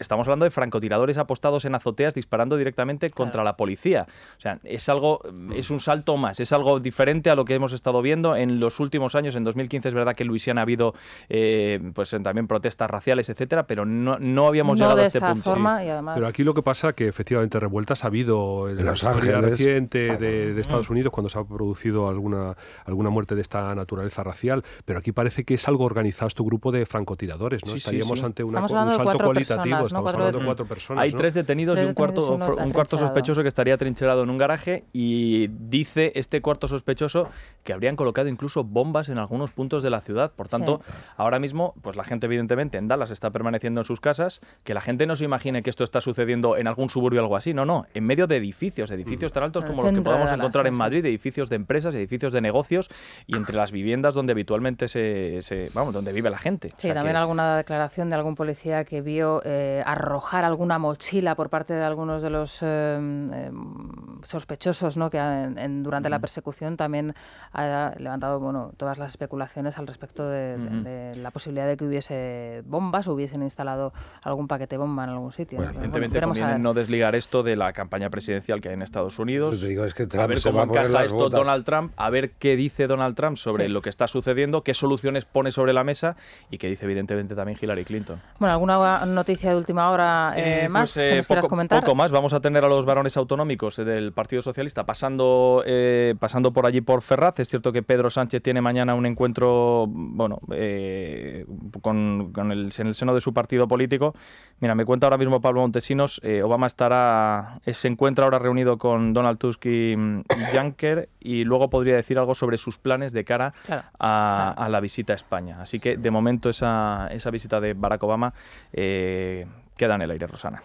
estamos hablando de francotiradores apostados en azoteas disparando directamente contra la policía. O sea, es un salto más, es algo diferente a lo que hemos estado viendo en los últimos años. En 2015 es verdad que en Luisiana ha habido también protestas raciales, etcétera, pero no habíamos llegado a este punto. Forma, y además... Pero aquí lo que pasa es que efectivamente revueltas ha habido en la historia reciente de Estados Unidos, cuando se ha producido alguna muerte de esta naturaleza racial, pero aquí parece que es algo organizado este grupo de francotiradores, ¿no? Estaríamos ante un salto cualitativo, estamos hablando de 4 personas. Hay 3 detenidos y un cuarto sospechoso que estaría trincherado en un garaje, y dice este cuarto sospechoso que habrían colocado incluso bombas en algunos puntos de la ciudad. Por tanto, ahora mismo, pues la gente evidentemente en Dallas está permaneciendo en sus casas, que la gente no se imagine que esto está sucediendo en algún suburbio o algo así, no, en medio de edificios tan altos como los que podamos encontrar en Madrid, edificios de empresas, edificios de negocios, y entre las viviendas donde habitualmente donde vive la gente. Sí, o sea, también alguna declaración de algún policía que vio arrojar alguna mochila por parte de algunos de los sospechosos, ¿no? Que durante la persecución también ha levantado todas las especulaciones al respecto de la posibilidad de que hubiese bombas o hubiesen instalado algún paquete bomba en algún sitio. Evidentemente conviene no desligar esto de la campaña presidencial que hay en Estados Unidos. Pues digo, es que a ver cómo encaja esto Donald Trump, a ver qué dice Donald Trump sobre lo que está sucediendo, qué soluciones pone sobre la mesa, y qué dice evidentemente también Hillary Clinton. Bueno, ¿alguna noticia de última hora más que nos quieras comentar? Poco más. Vamos a tener a los varones autonómicos del Partido Socialista pasando por allí por Ferraz. Es cierto que Pedro Sánchez tiene mañana un encuentro en el seno de su partido político. Mira, me cuenta ahora mismo Pablo Montesinos, Obama se encuentra ahora reunido con Donald Tusk y Juncker, y luego podría decir algo sobre sus planes de cara a la visita a España. Así que de momento esa visita de Barack Obama queda en el aire, Rosana.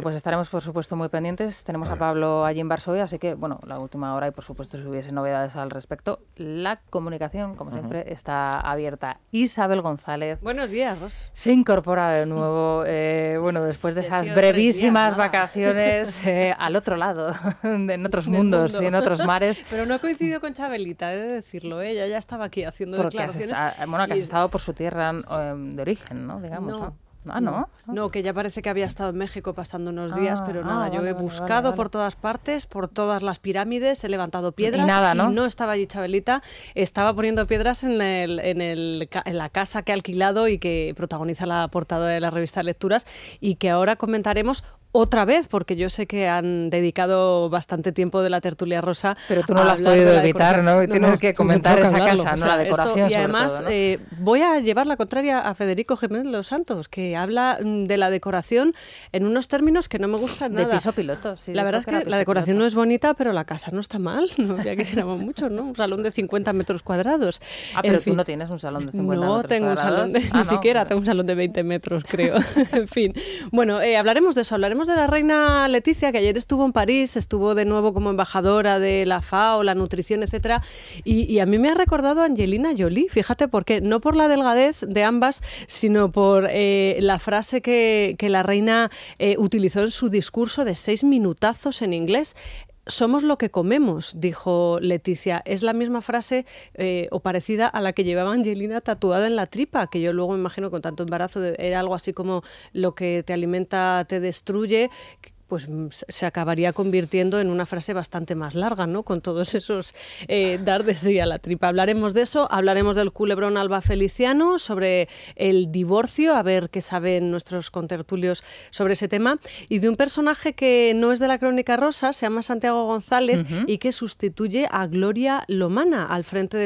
Pues estaremos por supuesto muy pendientes. Tenemos a Pablo allí en Varsovia, así que la última hora, y por supuesto si hubiese novedades al respecto, la comunicación, como siempre, está abierta. Isabel González. Buenos días, Ros. Se incorpora de nuevo, después de esas brevísimas vacaciones al otro lado, en otros mundos y en otros mares. Pero no coincidido con Chabelita, he de decirlo, ella ya estaba aquí haciendo declaraciones. Que has estado por su tierra de origen, ¿no? Digamos, ¿no? No, que ya parece que había estado en México pasando unos días, pero nada, yo he buscado por todas partes, por todas las pirámides, he levantado piedras y no estaba allí Chabelita, estaba poniendo piedras en la casa que ha alquilado y que protagoniza la portada de la revista Lecturas, y que ahora comentaremos otra vez, porque yo sé que han dedicado bastante tiempo de la tertulia rosa. Pero tú no lo has podido evitar, ¿no? Y tienes que comentar esa casa, ¿no? La decoración, y además, sobre todo, ¿no? Voy a llevar la contraria a Federico Jiménez Los Santos, que habla de la decoración en unos términos que no me gustan nada. De piso piloto, sí. La verdad es que la decoración no es bonita, pero la casa no está mal. No había que ser mucho, ¿no? Un salón de 50 metros cuadrados. Pero tú no tienes un salón de 50 metros cuadrados. No tengo un salón ni siquiera tengo un salón de 20 metros, creo. En fin. Bueno, hablaremos de eso, hablaremos de la reina Leticia, que ayer estuvo en París, estuvo de nuevo como embajadora de la FAO, la nutrición, etcétera, y a mí me ha recordado a Angelina Jolie, fíjate por qué, no por la delgadez de ambas, sino por la frase que la reina utilizó en su discurso de 6 minutazos en inglés. Somos lo que comemos, dijo Leticia. Es la misma frase o parecida a la que llevaba Angelina tatuada en la tripa, que yo luego me imagino con tanto embarazo era algo así como lo que te alimenta te destruye. Pues se acabaría convirtiendo en una frase bastante más larga, ¿no? Con todos esos dar de sí a la tripa. Hablaremos de eso, hablaremos del culebrón Alba Feliciano, sobre el divorcio, a ver qué saben nuestros contertulios sobre ese tema, y de un personaje que no es de la Crónica Rosa, se llama Santiago González, y que sustituye a Gloria Lomana al frente de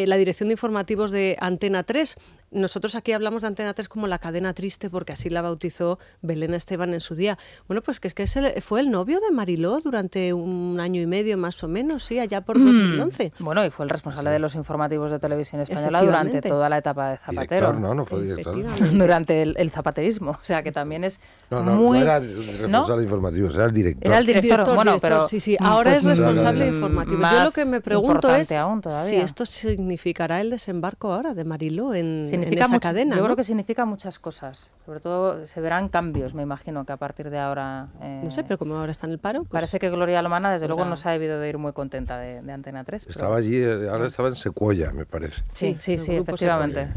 la dirección de informativos de Antena 3. Nosotros aquí hablamos de Antena 3 como la cadena triste, porque así la bautizó Belén Esteban en su día. Bueno, pues que es que fue el novio de Mariló durante un año y medio más o menos, sí, allá por 2011. Bueno, y fue el responsable de los informativos de Televisión Española durante toda la etapa de Zapatero. Director, no fue director. Durante el zapaterismo, o sea que también es muy... No era responsable de informativos, era el director. Era el director, bueno, pero... Sí, ahora pues, es responsable informativo. Yo lo que me pregunto es si esto esto significará el desembarco ahora de Mariló en significa esa cadena. Yo creo que significa muchas cosas. Sobre todo se verán cambios, me imagino, que a partir de ahora... no sé, pero como ahora está en el paro... Pues, parece que Gloria Alomana, desde luego, no se ha debido de ir muy contenta de Antena 3. Estaba allí, ahora estaba en Secuoya, me parece. Sí, efectivamente.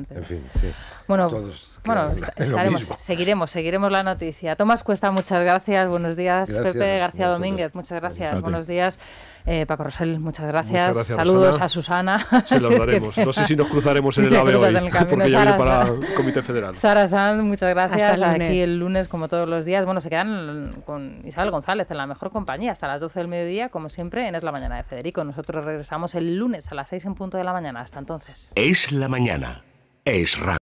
En fin, sí. Bueno, estaremos, seguiremos la noticia. Tomás Cuesta, muchas gracias. Buenos días. Gracias, Pepe García Domínguez, muchas gracias. Buenos días. Paco Rosell, muchas gracias. Saludos a Susana. Se lo daremos. No sé si nos cruzaremos en el AVE hoy, porque yo iré para el Comité Federal. Sara Sanz, muchas gracias. Hasta Aquí el lunes, como todos los días. Bueno, se quedan con Isabel González en la mejor compañía hasta las 12 del mediodía, como siempre, en Es la Mañana de Federico. Nosotros regresamos el lunes a las 6 en punto de la mañana. Hasta entonces. Es la mañana. Es radio.